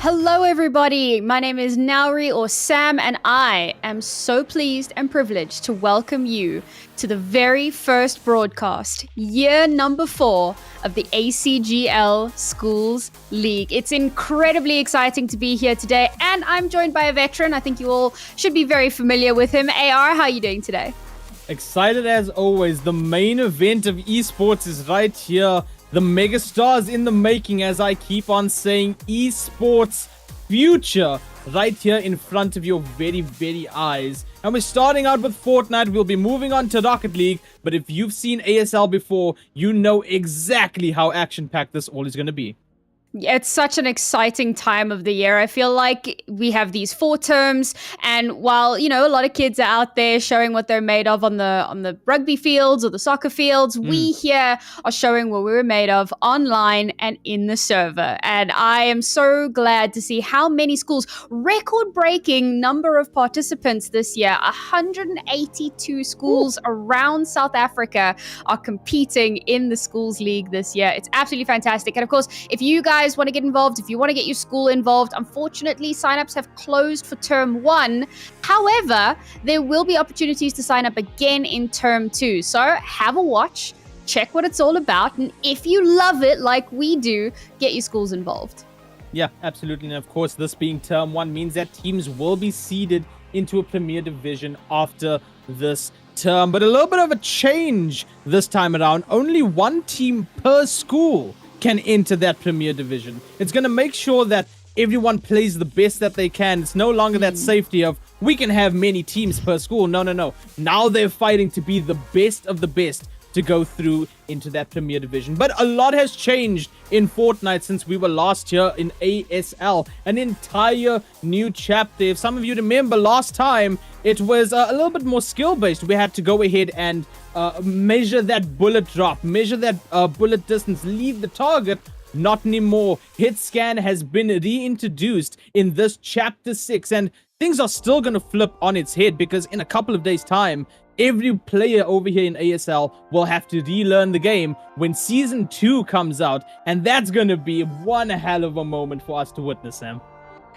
Hello, everybody. My name is Nauri or Sam, and I am so pleased and privileged to welcome you to the very first broadcast, year number 4 of the ACGL Schools League. It's incredibly exciting to be here today, and I'm joined by a veteran. I think you all should be very familiar with him. AR, how are you doing today? Excited as always. The main event of esports is right here. The megastars in the making, as I keep on saying, esports future right here in front of your very, very eyes. And we're starting out with Fortnite. We'll be moving on to Rocket League. But if you've seen ASL before, you know exactly how action-packed this all is going to be. It's such an exciting time of the year. I feel like we have these 4 terms, and while, you know, a lot of kids are out there showing what they're made of on the rugby fields or the soccer fields, we here are showing what we were made of online and in the server. And I am so glad to see how many schools, record-breaking number of participants this year, 182 schools around South Africa are competing in the Schools League this year. It's absolutely fantastic. And of course, if you guys want to get involved, if you want to get your school involved, unfortunately signups have closed for term 1. However, there will be opportunities to sign up again in term 2. So have a watch, check what it's all about, and if you love it like we do, get your schools involved. Yeah, absolutely. And of course, this being term 1 means that teams will be seeded into a Premier Division after this term. But a little bit of a change this time around. Only 1 team per school can enter that Premier Division. It's going to make sure that everyone plays the best that they can. It's no longer that safety of, we can have many teams per school. No. Now they're fighting to be the best of the best to go through into that Premier Division. But a lot has changed in Fortnite since we were last here in ASL. An entire new chapter. If some of you remember last time, it was a little bit more skill-based. We had to go ahead and measure that bullet drop, measure that bullet distance, leave the target. Not anymore. Hit scan has been reintroduced in this chapter 6, and things are still going to flip on its head, because in a couple of days time, every player over here in ASL will have to relearn the game when season 2 comes out, and that's going to be one hell of a moment for us to witness, Sam.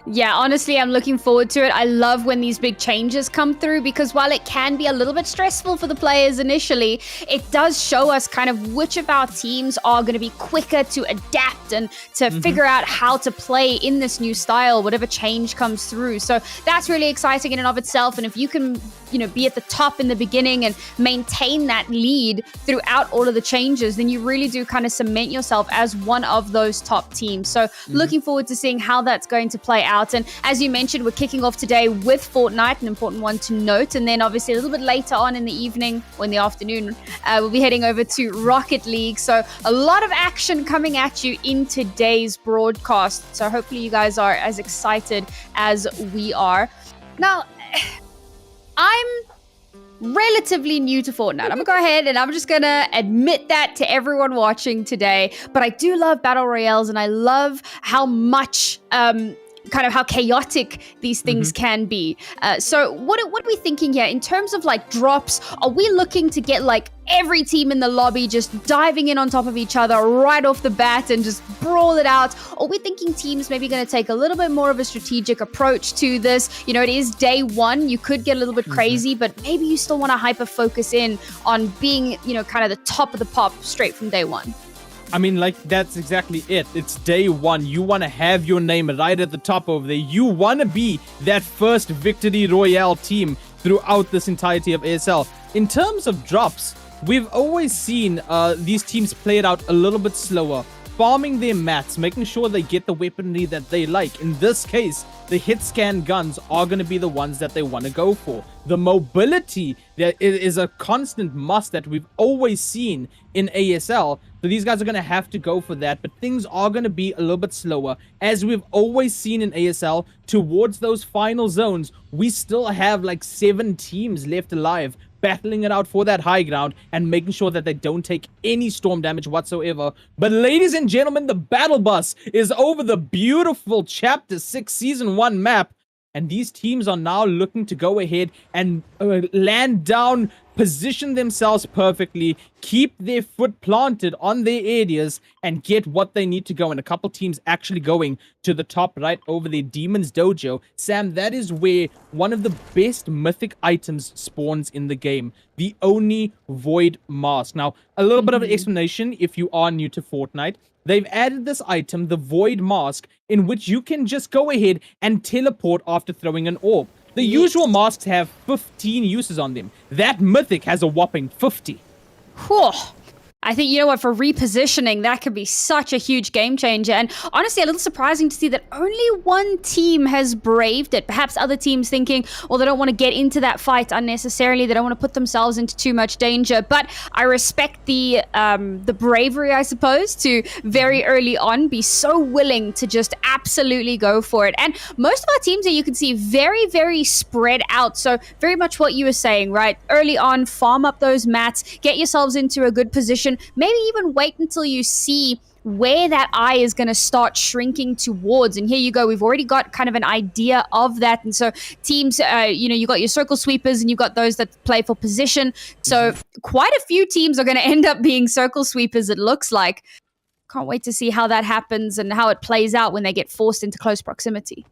Yeah, honestly, I'm looking forward to it. I love when these big changes come through, because while it can be a little bit stressful for the players initially, it does show us kind of which of our teams are going to be quicker to adapt and to figure out how to play in this new style, whatever change comes through. So that's really exciting in and of itself. And if you can, you know, be at the top in the beginning and maintain that lead throughout all of the changes, then you really do kind of cement yourself as one of those top teams. So looking forward to seeing how that's going to play out. And as you mentioned, we're kicking off today with Fortnite, an important one to note. And then obviously a little bit later on in the evening or in the afternoon, we'll be heading over to Rocket League. So a lot of action coming at you in today's broadcast. So hopefully you guys are as excited as we are. Now, I'm relatively new to Fortnite. I'm gonna go ahead and I'm just gonna admit that to everyone watching today. But I do love battle royales, and I love how much kind of how chaotic these things can be. So what are we thinking here in terms of like drops? Are we looking to get like every team in the lobby just diving in on top of each other right off the bat and just brawl it out? Or are we thinking teams maybe going to take a little bit more of a strategic approach to this? You know, it is day 1. You could get a little bit crazy, but maybe you still want to hyper focus in on being, you know, kind of the top of the pop straight from day 1. I mean, like, that's exactly it. It's day 1. You want to have your name right at the top over there. You want to be that first victory royale team throughout this entirety of ASL. In terms of drops, we've always seen these teams play it out a little bit slower, farming their mats, making sure they get the weaponry that they like. In this case, the hit scan guns are going to be the ones that they want to go for. The mobility that is a constant must that we've always seen in ASL. So these guys are going to have to go for that, but things are going to be a little bit slower. As we've always seen in ASL, towards those final zones, we still have like 7 teams left alive, battling it out for that high ground and making sure that they don't take any storm damage whatsoever. But ladies and gentlemen, the battle bus is over the beautiful Chapter 6 Season 1 map. And these teams are now looking to go ahead and land down position themselves perfectly, keep their foot planted on their areas, and get what they need to go. And a couple teams actually going to the top right over their Demon's Dojo. Sam, that is where one of the best mythic items spawns in the game. The Oni Void Mask. Now, a little bit of an explanation if you are new to Fortnite. They've added this item, the Void Mask, in which you can just go ahead and teleport after throwing an orb. The usual masks have 15 uses on them. That mythic has a whopping 50. Whew. I think, you know what, for repositioning, that could be such a huge game changer. And honestly, a little surprising to see that only one team has braved it. Perhaps other teams thinking, well, they don't want to get into that fight unnecessarily. They don't want to put themselves into too much danger. But I respect the bravery, I suppose, to very early on be so willing to just absolutely go for it. And most of our teams here, you can see very, very spread out. So very much what you were saying, right? Early on, farm up those mats, get yourselves into a good position. Maybe even wait until you see where that eye is going to start shrinking towards. And here you go. We've already got kind of an idea of that. And so teams, you got your circle sweepers and you've got those that play for position. So quite a few teams are going to end up being circle sweepers, it looks like. Can't wait to see how that happens and how it plays out when they get forced into close proximity.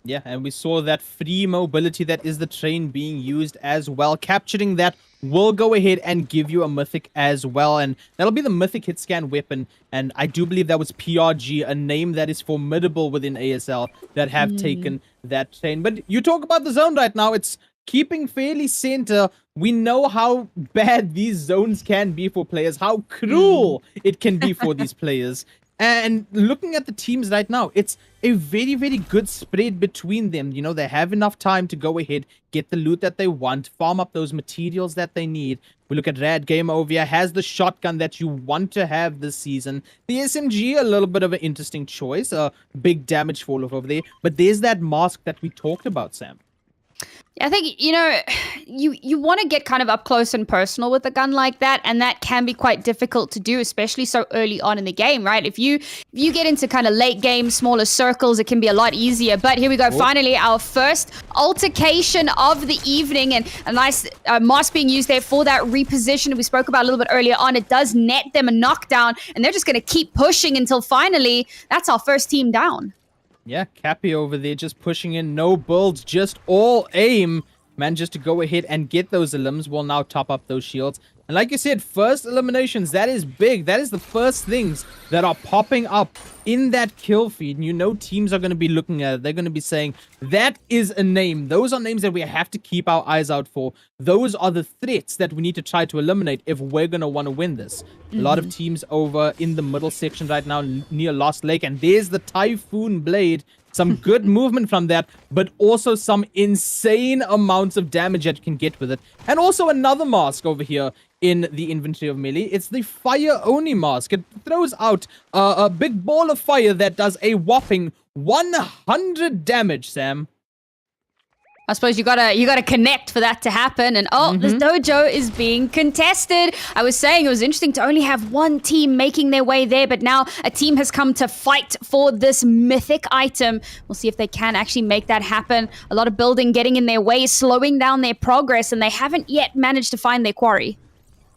Yeah, and we saw that free mobility that is the train being used as well. Capturing that will go ahead and give you a mythic as well, and that'll be the mythic hit scan weapon. And I do believe that was PRG, a name that is formidable within ASL, that have taken that train. But you talk about the zone right now, it's keeping fairly center. We know how bad these zones can be for players, how cruel it can be for these players. And looking at the teams right now, it's a very, very good spread between them. You know, they have enough time to go ahead, get the loot that they want, farm up those materials that they need. We look at Rad Gamer over here, has the shotgun that you want to have this season. The SMG, a little bit of an interesting choice, a big damage fall off over there. But there's that mask that we talked about, Sam. I think, you want to get kind of up close and personal with a gun like that, and that can be quite difficult to do, especially so early on in the game, right? If you get into kind of late game, smaller circles, it can be a lot easier. But here we go, finally, our first altercation of the evening, and a nice mask being used there for that reposition we spoke about a little bit earlier on. It does net them a knockdown, and they're just going to keep pushing until finally, that's our first team down. Yeah, Cappy over there just pushing in, no builds, just all aim. Manages to go ahead and get those elims. Will now top up those shields. And like you said, first eliminations, that is big. That is the first things that are popping up in that kill feed. And you know teams are going to be looking at it. They're going to be saying, that is a name. Those are names that we have to keep our eyes out for. Those are the threats that we need to try to eliminate if we're going to want to win this. A lot of teams over in the middle section right now near Lost Lake. And there's the Typhoon Blade. Some good movement from that, but also some insane amounts of damage that you can get with it. And also another mask over here in the inventory of melee. It's the Fire Oni mask. It throws out a big ball of fire that does a whopping 100 damage, Sam. I suppose you gotta connect for that to happen. And this dojo is being contested. I was saying it was interesting to only have one team making their way there, but now a team has come to fight for this mythic item. We'll see if they can actually make that happen. A lot of building getting in their way, slowing down their progress, and they haven't yet managed to find their quarry.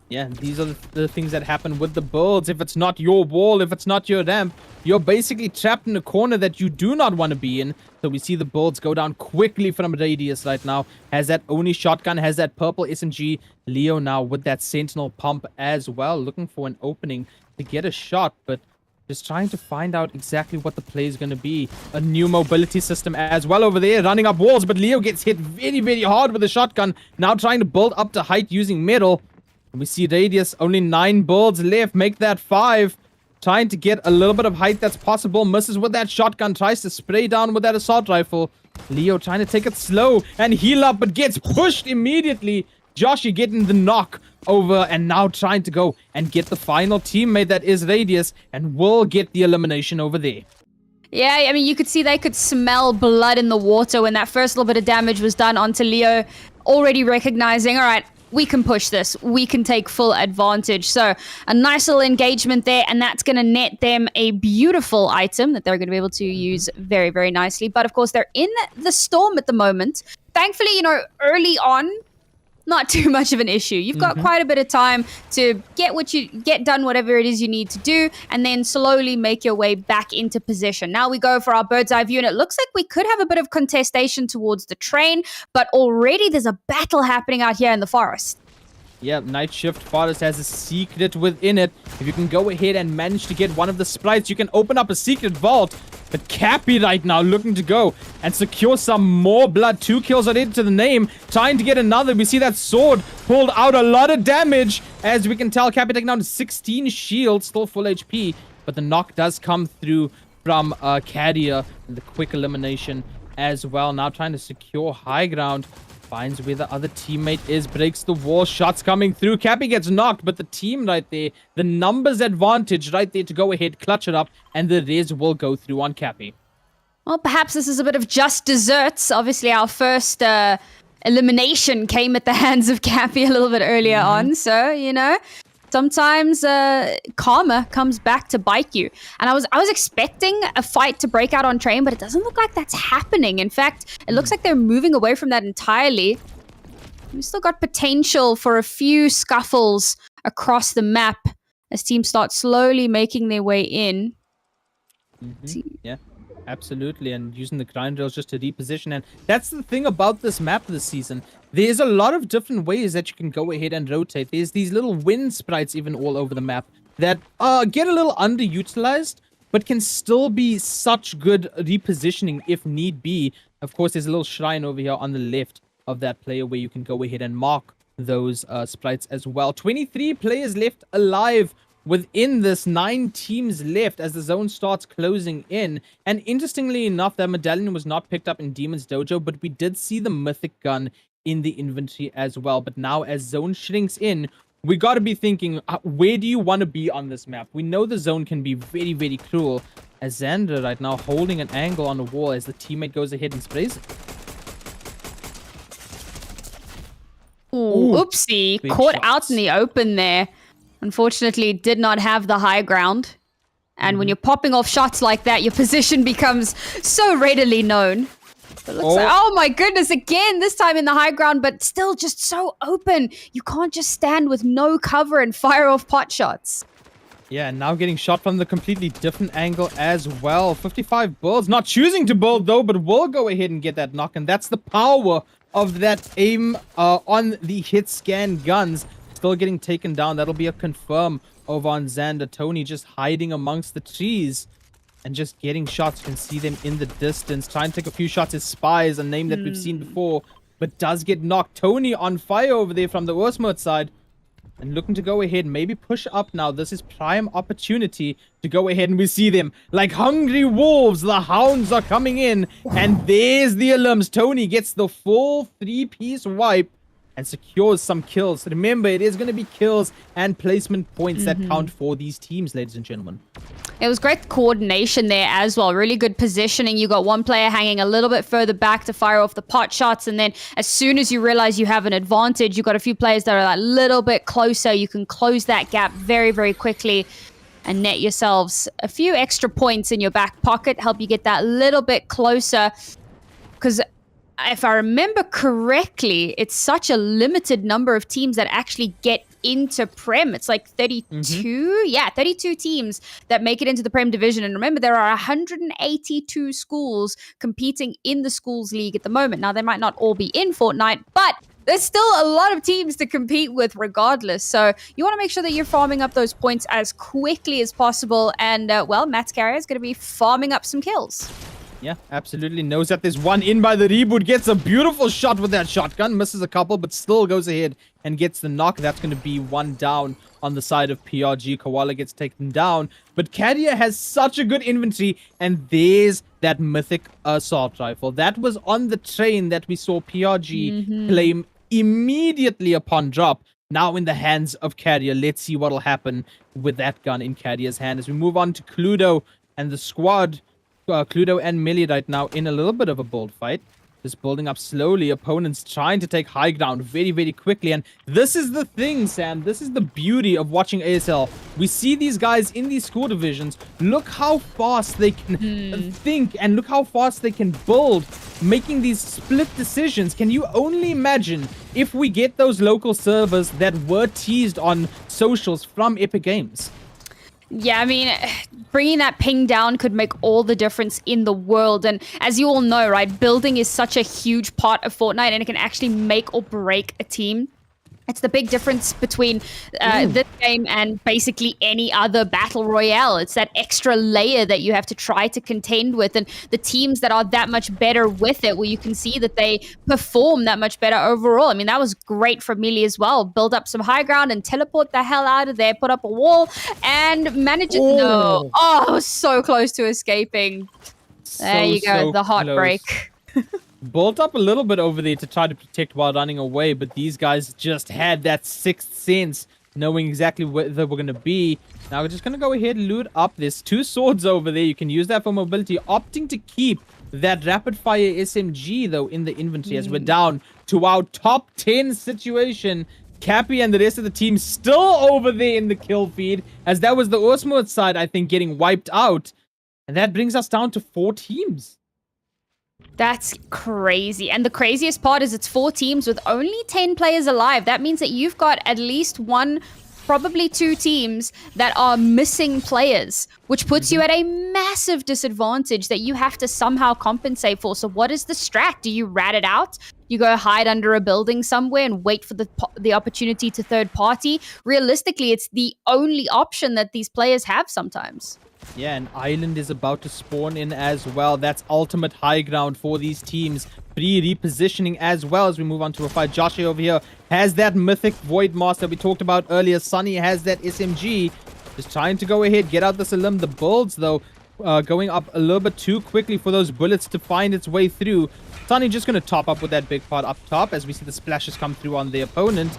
Yeah, these are the things that happen with the builds. If it's not your wall, if it's not your ramp, you're basically trapped in a corner that you do not want to be in. So we see the builds go down quickly from Radius right now. Has that Oni shotgun, has that purple SMG. Leo now with that Sentinel pump as well. Looking for an opening to get a shot, but just trying to find out exactly what the play is going to be. A new mobility system as well over there, running up walls, but Leo gets hit very, very hard with the shotgun. Now trying to build up to height using metal. We see Radius, only 9 builds left, make that 5. Trying to get a little bit of height that's possible. Misses with that shotgun, tries to spray down with that assault rifle. Leo trying to take it slow and heal up, but gets pushed immediately. Joshy getting the knock over and now trying to go and get the final teammate that is Radius and will get the elimination over there. Yeah, I mean, you could see they could smell blood in the water when that first little bit of damage was done onto Leo. Already recognizing, all right, we can push this. We can take full advantage. So a nice little engagement there, and that's going to net them a beautiful item that they're going to be able to use very, very nicely. But of course, they're in the storm at the moment. Thankfully, early on, not too much of an issue. You've got quite a bit of time to get done whatever it is you need to do, and then slowly make your way back into position. Now we go for our bird's eye view, and it looks like we could have a bit of contestation towards the train, but already there's a battle happening out here in the forest. Yeah, Night Shift Forest has a secret within it. If you can go ahead and manage to get one of the sprites, you can open up a secret vault. But Cappy right now looking to go and secure some more blood. 2 kills already to the name. Trying to get another. We see that sword pulled out a lot of damage. As we can tell, Cappy taking down 16 shields. Still full HP. But the knock does come through from Cadia. And the quick elimination as well. Now trying to secure high ground. Finds where the other teammate is, breaks the wall, shots coming through. Cappy gets knocked, but the team right there, the numbers advantage right there to go ahead, clutch it up, and the res will go through on Cappy. Well, perhaps this is a bit of just desserts. Obviously, our first elimination came at the hands of Cappy a little bit earlier on, so, you know, sometimes karma comes back to bite you. And I was expecting a fight to break out on train, but it doesn't look like that's happening. In fact, it looks like they're moving away from that entirely. We've still got potential for a few scuffles across the map as teams start slowly making their way in. Yeah, absolutely. And using the grind rails just to reposition. And that's the thing about this map this season. There's a lot of different ways that you can go ahead and rotate. There's these little wind sprites even all over the map that get a little underutilized, but can still be such good repositioning if need be. Of course, there's a little shrine over here on the left of that player where you can go ahead and mark those sprites as well. 23 players left alive within this, 9 teams left as the zone starts closing in. And interestingly enough, that medallion was not picked up in Demon's Dojo, but we did see the mythic gun in the inventory as well. But now as zone shrinks in, we got to be thinking, where do you want to be on this map? We know the zone can be very, very cruel. As Xander right now holding an angle on the wall as the teammate goes ahead and sprays it. Ooh, oopsie. Caught out in the open there. Unfortunately, did not have the high ground. And when you're popping off shots like that, your position becomes so readily known. It looks like, oh my goodness, again, this time in the high ground, but still just so open. You can't just stand with no cover and fire off pot shots. Yeah, and now getting shot from the completely different angle as well. 55 builds, not choosing to build though, but will go ahead and get that knock. And that's the power of that aim on the hit scan guns. Still getting taken down. That'll be a confirm over on Xander. Tony just hiding amongst the trees and just getting shots. You can see them in the distance. Trying to take a few shots as spies, a name that we've seen before, but does get knocked. Tony on fire over there from the Ursmert side. And looking to go ahead, maybe push up now. This is prime opportunity to go ahead, and we see them like hungry wolves. The hounds are coming in, and there's the Elims. Tony gets the full 3-piece wipe and secures some kills. Remember, it is going to be kills and placement points that count for these teams, ladies and gentlemen. It was great coordination there as well. Really good positioning. You got one player hanging a little bit further back to fire off the pot shots. And then as soon as you realize you have an advantage, you got a few players that are a little bit closer. You can close that gap very, very quickly and net yourselves a few extra points in your back pocket. Help you get that little bit closer. Because if I remember correctly, it's such a limited number of teams that actually get into Prem. It's like 32. Yeah, 32 teams that make it into the Prem division. And remember, there are 182 schools competing in the schools league at the moment. Now, they might not all be in Fortnite, but there's still a lot of teams to compete with regardless. So you want to make sure that you're farming up those points as quickly as possible. And, well, Matt's Carrier is going to be farming up some kills. Yeah, absolutely knows that there's one in by the reboot. Gets a beautiful shot with that shotgun. Misses a couple, but still goes ahead and gets the knock. That's going to be one down on the side of PRG. Koala gets taken down. But Cadia has such a good inventory. And there's that mythic assault rifle. That was on the train that we saw PRG claim immediately upon drop. Now in the hands of Cadia. Let's see what will happen with that gun in Cadia's hand. As we move on to Cluedo and the squad. Cluedo and Millie right now in a little bit of a bold fight. Just building up slowly. Opponents trying to take high ground very, very quickly. And this is the thing, Sam. This is the beauty of watching ASL. We see these guys in these school divisions. Look how fast they can think and look how fast they can build, making these split decisions. Can you only imagine if we get those local servers that were teased on socials from Epic Games? Yeah, I mean, bringing that ping down could make all the difference in the world. And as you all know, right, building is such a huge part of Fortnite, and it can actually make or break a team. It's the big difference between this game and basically any other battle royale. It's that extra layer that you have to try to contend with, and the teams that are that much better with it, where you can see that they perform that much better overall. I mean, that was great from Melee as well. Build up some high ground and teleport the hell out of there, put up a wall, and manage it. No. Oh, I was so close to escaping. There you go, the heartbreak. Built up a little bit over there to try to protect while running away, but these guys just had that sixth sense, knowing exactly where they were going to be. Now we're just going to go ahead and loot up. There's 2 swords over there. You can use that for mobility, opting to keep that rapid fire SMG though in the inventory as we're down to our top 10 situation. Cappy and the rest of the team still over there in the kill feed, as that was the Osmoot side, I think, getting wiped out. And that brings us down to 4 teams. That's crazy. And the craziest part is it's 4 teams with only 10 players alive. That means that you've got at least 1, probably 2 teams that are missing players, which puts you at a massive disadvantage that you have to somehow compensate for. So what is the strat? Do you rat it out? You go hide under a building somewhere and wait for the opportunity to third party? Realistically, it's the only option that these players have sometimes. Yeah, an island is about to spawn in as well. That's ultimate high ground for these teams. Repositioning as well as we move on to a fight. Joshi over here has that mythic Void Master we talked about earlier. Sunny has that SMG. Just trying to go ahead, get out the Salim. The builds, though, going up a little bit too quickly for those bullets to find its way through. Sunny just going to top up with that big part up top as we see the splashes come through on the opponent.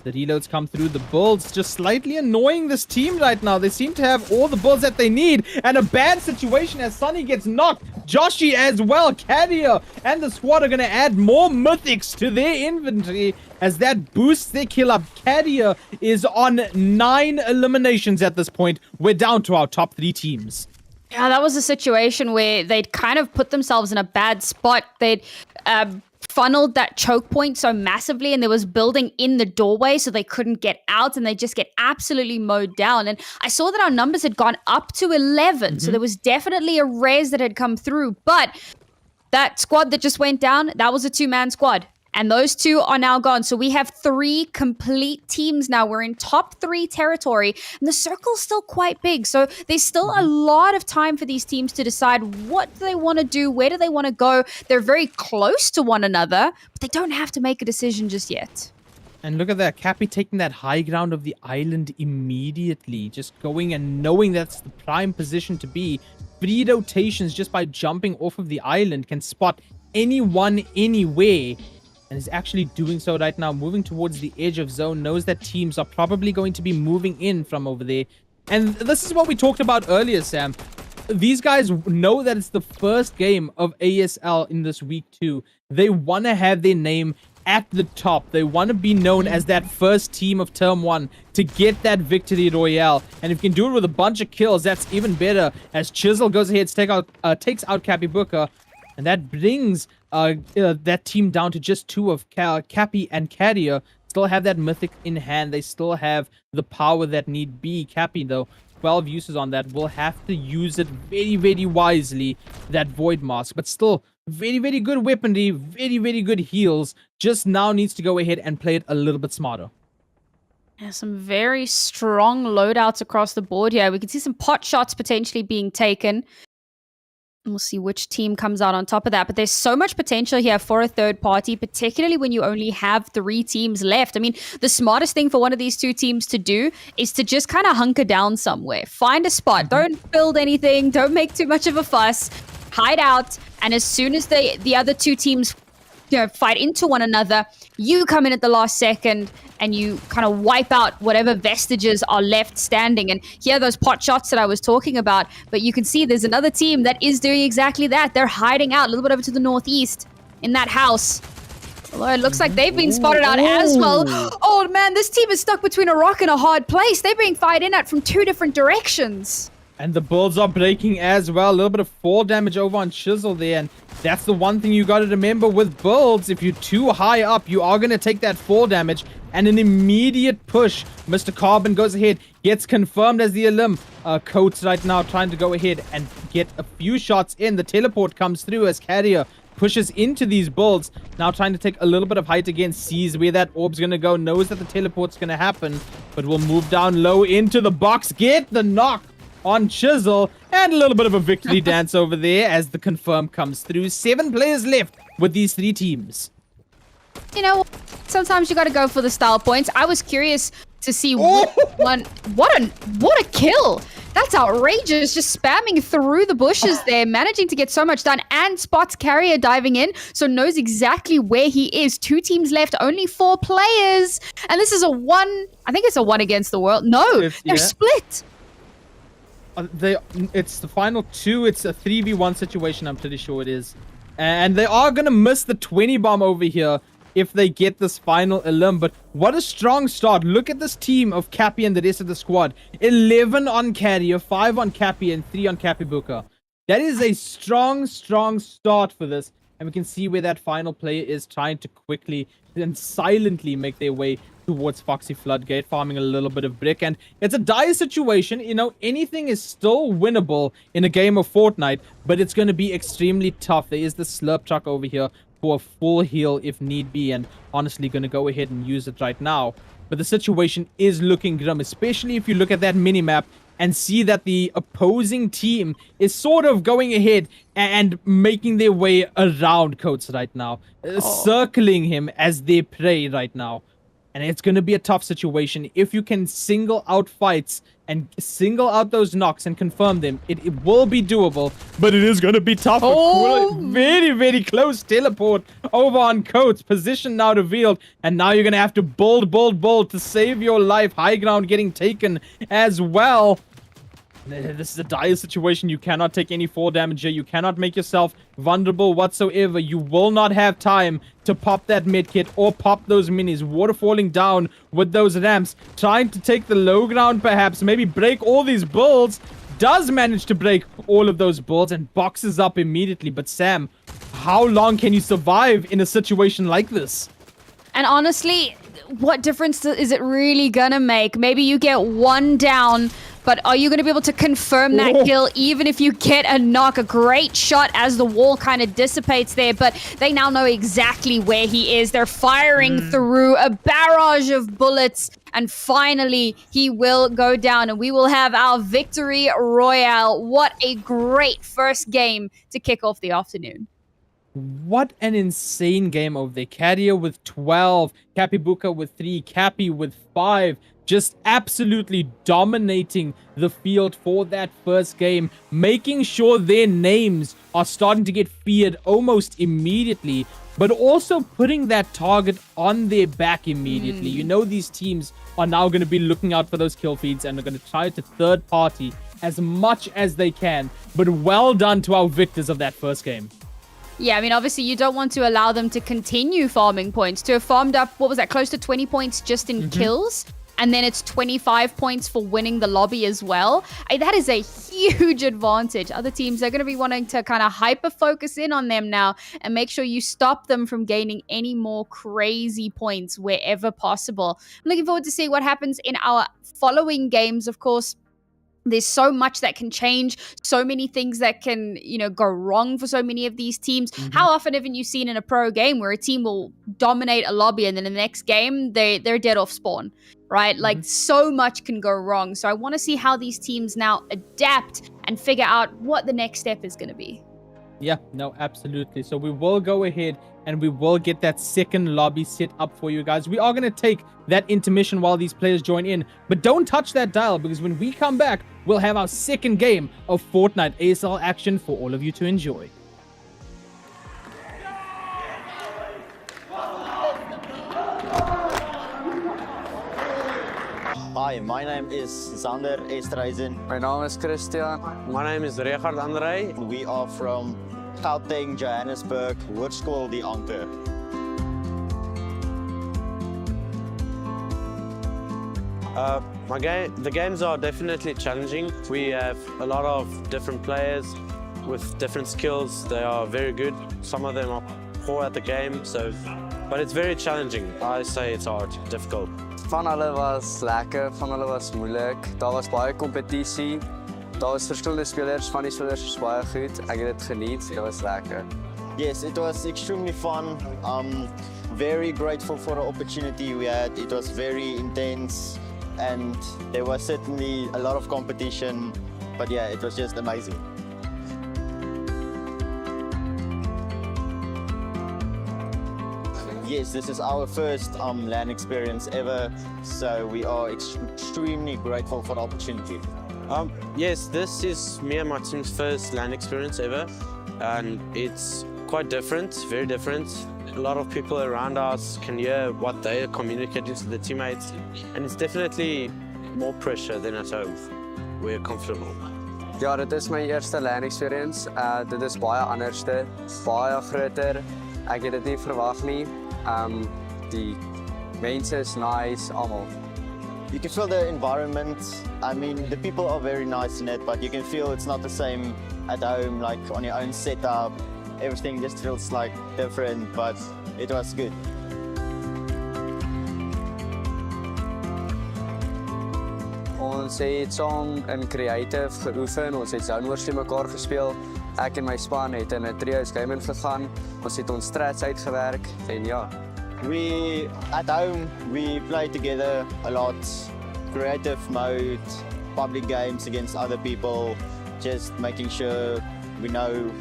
The reloads come through. The builds just slightly annoying this team right now. They seem to have all the builds that they need. And a bad situation as Sunny gets knocked. Joshi as well. Carrier and the squad are going to add more mythics to their inventory as that boosts their kill up. Carrier is on 9 eliminations at this point. We're down to our top 3 teams. Yeah, that was a situation where they'd kind of put themselves in a bad spot. They'd funneled that choke point so massively, and there was building in the doorway, so they couldn't get out, and they just get absolutely mowed down. And I saw that our numbers had gone up to 11, so there was definitely a res that had come through. But that squad that just went down, that was a 2-man squad. And those 2 are now gone. So we have 3 complete teams now. We're in top 3 territory. And the circle's still quite big. So there's still a lot of time for these teams to decide what they want to do, where do they want to go. They're very close to one another, but they don't have to make a decision just yet. And look at that. Cappy taking that high ground of the island immediately. Just going and knowing that's the prime position to be. 3 rotations just by jumping off of the island can spot anyone, anywhere. And is actually doing so right now, moving towards the edge of zone, knows that teams are probably going to be moving in from over there. And this is what we talked about earlier, Sam. These guys know that it's the first game of ASL in this week 2. They want to have their name at the top. They want to be known as that first team of Term 1 to get that victory royale. And if you can do it with a bunch of kills, that's even better. As Chisel goes ahead, takes out Cappy Booker. And that brings that team down to just 2 of Cappy and Carrier. Still have that mythic in hand. They still have the power that need be. Cappy, though, 12 uses on that. Will have to use it very, very wisely, that Void Mask. But still, very, very good weaponry. Very, very good heals. Just now needs to go ahead and play it a little bit smarter. Yeah, some very strong loadouts across the board here. We can see some pot shots potentially being taken. We'll see which team comes out on top of that. But there's so much potential here for a third party, particularly when you only have 3 teams left. I mean, the smartest thing for one of these 2 teams to do is to just kind of hunker down somewhere. Find a spot. Don't build anything. Don't make too much of a fuss. Hide out. And as soon as the other 2 teams fight into one another, you come in at the last second and you kind of wipe out whatever vestiges are left standing. And here are those pot shots that I was talking about. But you can see there's another team that is doing exactly that. They're hiding out a little bit over to the northeast. in that house. Although it looks like they've been spotted out as well. Oh man, this team is stuck between a rock and a hard place. They're being fired in at from 2 different directions. And the builds are breaking as well. A little bit of fall damage over on Chisel there. And that's the one thing you got to remember with builds. If you're too high up, you are going to take that fall damage. And an immediate push. Mr. Carbon goes ahead, gets confirmed as the elim. Coates right now trying to go ahead and get a few shots in. The teleport comes through as Carrier pushes into these builds. Now trying to take a little bit of height again. Sees where that orb's going to go. Knows that the teleport's going to happen. But will move down low into the box. Get the knock on Chisel, and a little bit of a victory dance over there as the confirm comes through. 7 players left with these 3 teams. You know, sometimes you got to go for the style points. I was curious to see which one. What a kill! That's outrageous. Just spamming through the bushes there, managing to get so much done, and spots Carrier diving in, so knows exactly where he is. 2 teams left, only 4 players, and this is a 1. I think it's a 1 against the world. No, they're split. It's the final 2. It's a 3v1 situation, I'm pretty sure it is. And they are going to miss the 20 bomb over here if they get this final elim. But what a strong start. Look at this team of Cappy and the rest of the squad. 11 on Carrier, 5 on Cappy, and 3 on Cappy-Buka. That is a strong start for this. And we can see where that final player is trying to quickly and silently make their way towards Foxy Floodgate, farming a little bit of brick. And it's a dire situation. You know, anything is still winnable in a game of Fortnite, but it's going to be extremely tough. There is the slurp truck over here for a full heal if need be, and honestly going to go ahead and use it right now. But the situation is looking grim, especially if you look at that minimap and see that the opposing team is sort of going ahead and making their way around Coates right now, circling him as they prey right now. And it's going to be a tough situation. If you can single out fights and single out those knocks and confirm them, it will be doable, but it is going to be tough. Very, very close teleport over on Coates. Position now revealed, and now you're going to have to bold to save your life. High ground getting taken as well. This is a dire situation. You cannot take any fall damage here. You cannot make yourself vulnerable whatsoever. You will not have time to pop that medkit or pop those minis. Water falling down with those ramps. Trying to take the low ground perhaps. Maybe break all these builds. Does manage to break all of those builds and boxes up immediately. But Sam, how long can you survive in a situation like this? And honestly, what difference is it really gonna make? Maybe you get 1 down, but are you going to be able to confirm that kill even if you get a knock? A great shot as the wall kind of dissipates there, but they now know exactly where he is. They're firing through a barrage of bullets, and finally he will go down, and we will have our victory royale. What a great first game to kick off the afternoon. What an insane game over there. Carrier with 12, Cappy-Buka with 3, Cappy with 5. Just absolutely dominating the field for that first game, making sure their names are starting to get feared almost immediately, but also putting that target on their back immediately. You know, these teams are now going to be looking out for those kill feeds and are going to try to third party as much as they can. But well done to our victors of that first game. Yeah, I mean, obviously you don't want to allow them to continue farming points. To have farmed up, what was that, close to 20 points just in kills? And then it's 25 points for winning the lobby as well. That is a huge advantage. Other teams, they're going to be wanting to kind of hyper-focus in on them now and make sure you stop them from gaining any more crazy points wherever possible. I'm looking forward to see what happens in our following games, of course. There's so much that can change, so many things that can, go wrong for so many of these teams. How often haven't you seen in a pro game where a team will dominate a lobby and then in the next game, they're dead off spawn, right? Like, so much can go wrong. So I want to see how these teams now adapt and figure out what the next step is going to be. Yeah, no, absolutely. So we will go ahead and we will get that second lobby set up for you guys. We are going to take that intermission while these players join in. But don't touch that dial, because when we come back, we'll have our second game of Fortnite ASL action for all of you to enjoy. Hi, my name is Sander Esterhuizen. Mijn naam is Christian. My name is Richard André. We are from Gauteng, Johannesburg, Hoërskool die Anker. The games are definitely challenging. We have a lot of different players with different skills. They are very good. Some of them are poor at the game, but it's very challenging. I say it's hard, difficult. Van hulle was lekker, van hulle was moeilik. Daar was baie kompetisie. Daar was verskillende spelers, van die spelers was baie goed. Ek het dit geniet, dit was lekker. Yes, it was extremely fun. Very grateful for the opportunity we had. It was very intense and there was certainly a lot of competition, but yeah, it was just amazing. Yes, this is our first LAN experience ever, so we are extremely grateful for the opportunity. Yes, this is me and my team's first LAN experience ever, and it's quite different, very different. A lot of people around us can hear what they are communicating to the teammates, and it's definitely more pressure than at home. We're comfortable. Ja, dit is my eerste LAN experience. Dit is baie anderste, baie groter. Ek het dit nie verwag nie. Die mense is nice, almal. You can feel the environment. I mean, the people are very nice in it, but you can feel it's not the same at home, like on your own setup. Everything just feels like different, but it was good. Ons het saam in creative geoefen, ons het Zone met mekaar gespeel. Ek en my span het in 'n trios gaming gegaan. Ons het ons strats uitgewerk en ja. At home, we play together a lot. Creative mode, public games against other people, just making sure we know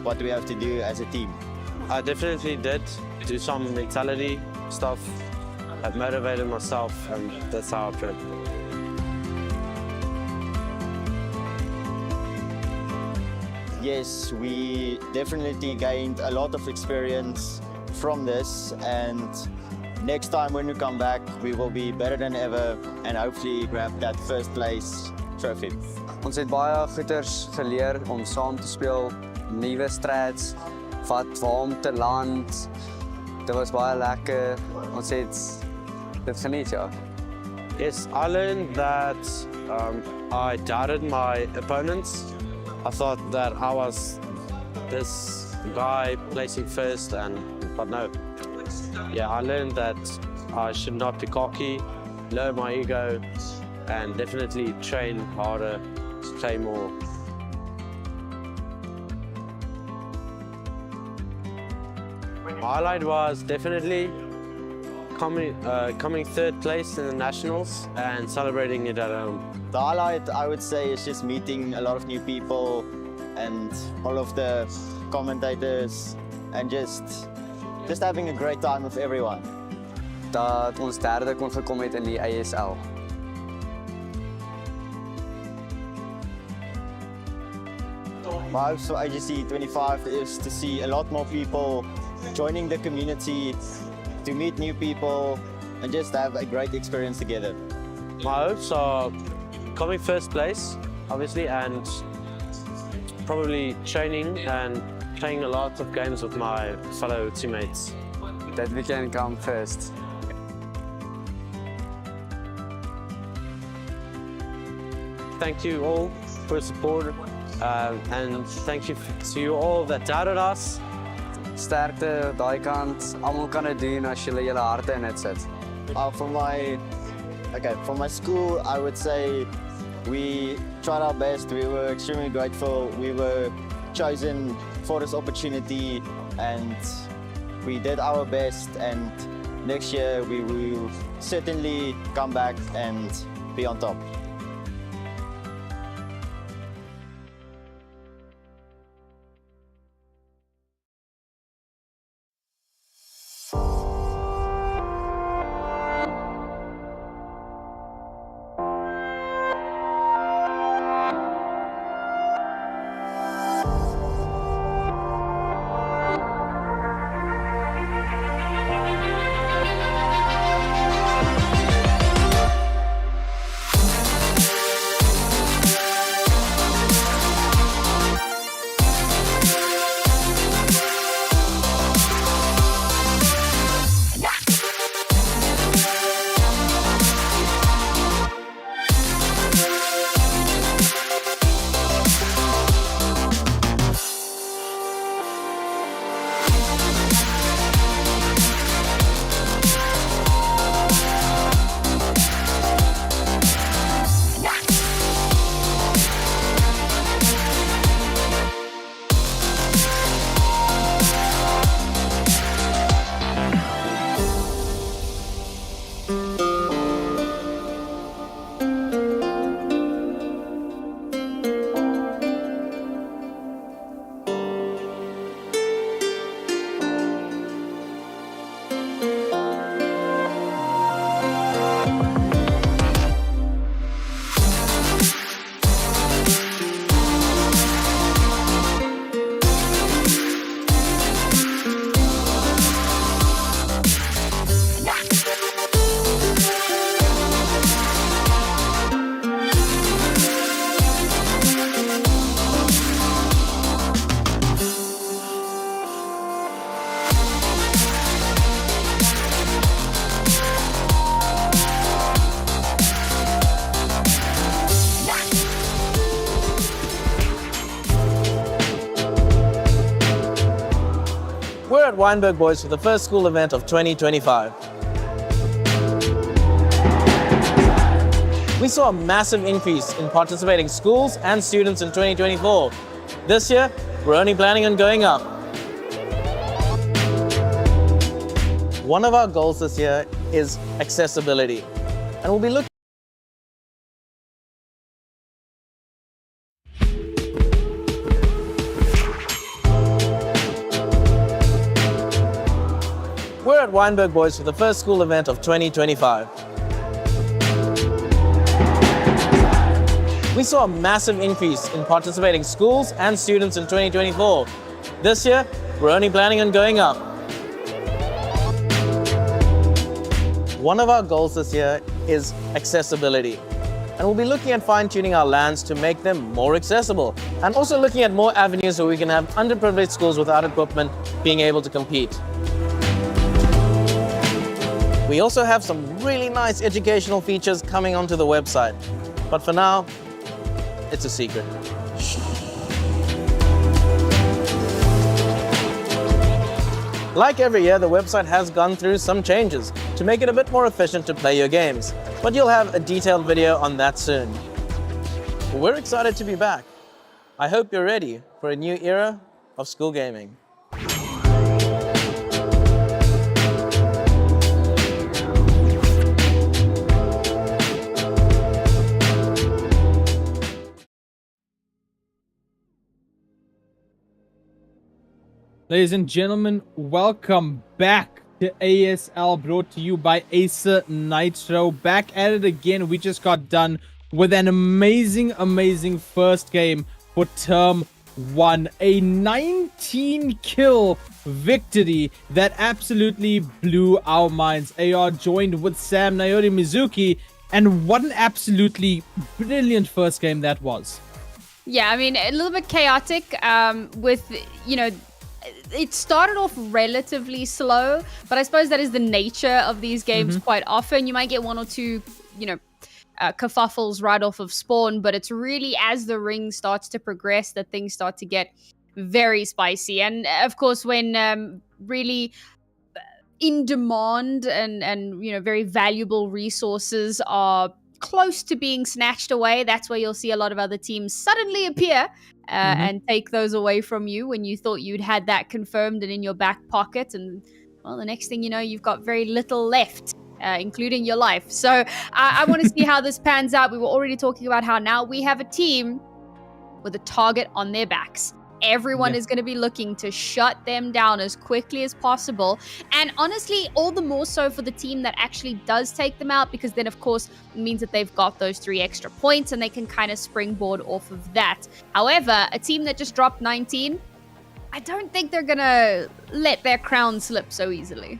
what we have to do as a team. I definitely did do some mentality stuff. I've motivated myself, and that's how I play. Yes, we definitely gained a lot of experience from this, and next time when we come back, we will be better than ever and hopefully grab that first place trophy. Ons het baie goeters geleer om saam te speel, nuwe strats, waar om te land. Dit was baie lekker. Ons het dit geniet, ja. Yes, I learned that I doubted my opponents. I thought that I was this guy placing first, but no. Yeah, I learned that I should not be cocky, lower my ego, and definitely train harder, play more. My highlight was definitely coming third place in the nationals and celebrating it at home. The highlight, I would say, is just meeting a lot of new people and all of the commentators and just having a great time with everyone. Dat ons derde kon gekom het in die ASL. My hopes for AGC 25 is to see a lot more people joining the community, to meet new people, and just have a great experience together. My hopes are coming first place, obviously, and probably training and playing a lot of games with my fellow teammates. That we can come first. Thank you all for your support, and thank you to you all that doubted us. Sterkte, daai kant, almal kan dit doen as julle julle harte in dit sit. From my school, I would say we tried our best. We were extremely grateful. We were chosen for this opportunity, and we did our best. And next year, we will certainly come back and be on top. We're at Weinberg Boys for the first school event of 2025. We saw a massive increase in participating schools and students in 2024. This year, we're only planning on going up. One of our goals this year is accessibility, and we'll be looking We're at Weinberg Boys for the first school event of 2025. We saw a massive increase in participating schools and students in 2024. This year, we're only planning on going up. One of our goals this year is accessibility, and we'll be looking at fine-tuning our lands to make them more accessible, and also looking at more avenues where we can have underprivileged schools without equipment being able to compete. We also have some really nice educational features coming onto the website, but for now, it's a secret. Like every year, the website has gone through some changes to make it a bit more efficient to play your games, but you'll have a detailed video on that soon. We're excited to be back. I hope you're ready for a new era of school gaming. Ladies and gentlemen, welcome back to ASL, brought to you by Acer Nitro. Back at it again. We just got done with an amazing first game for Term 1. A 19-kill victory that absolutely blew our minds. AR joined with Sam, Naori, Mizuki, and what an absolutely brilliant first game that was. Yeah, I mean, a little bit chaotic with, it started off relatively slow, but I suppose that is the nature of these games quite often. You might get one or two, kerfuffles right off of spawn, but it's really as the ring starts to progress that things start to get very spicy. And of course, when really in demand and very valuable resources are close to being snatched away, that's where you'll see a lot of other teams suddenly appear and take those away from you when you thought you'd had that confirmed and in your back pocket. And well, the next thing you know, you've got very little left, including your life. So I want to see how this pans out. We were already talking about how now we have a team with a target on their backs. Everyone is going to be looking to shut them down as quickly as possible. And honestly, all the more so for the team that actually does take them out, because then, of course, it means that they've got those 3 extra points and they can kind of springboard off of that. However, a team that just dropped 19, I don't think they're going to let their crown slip so easily.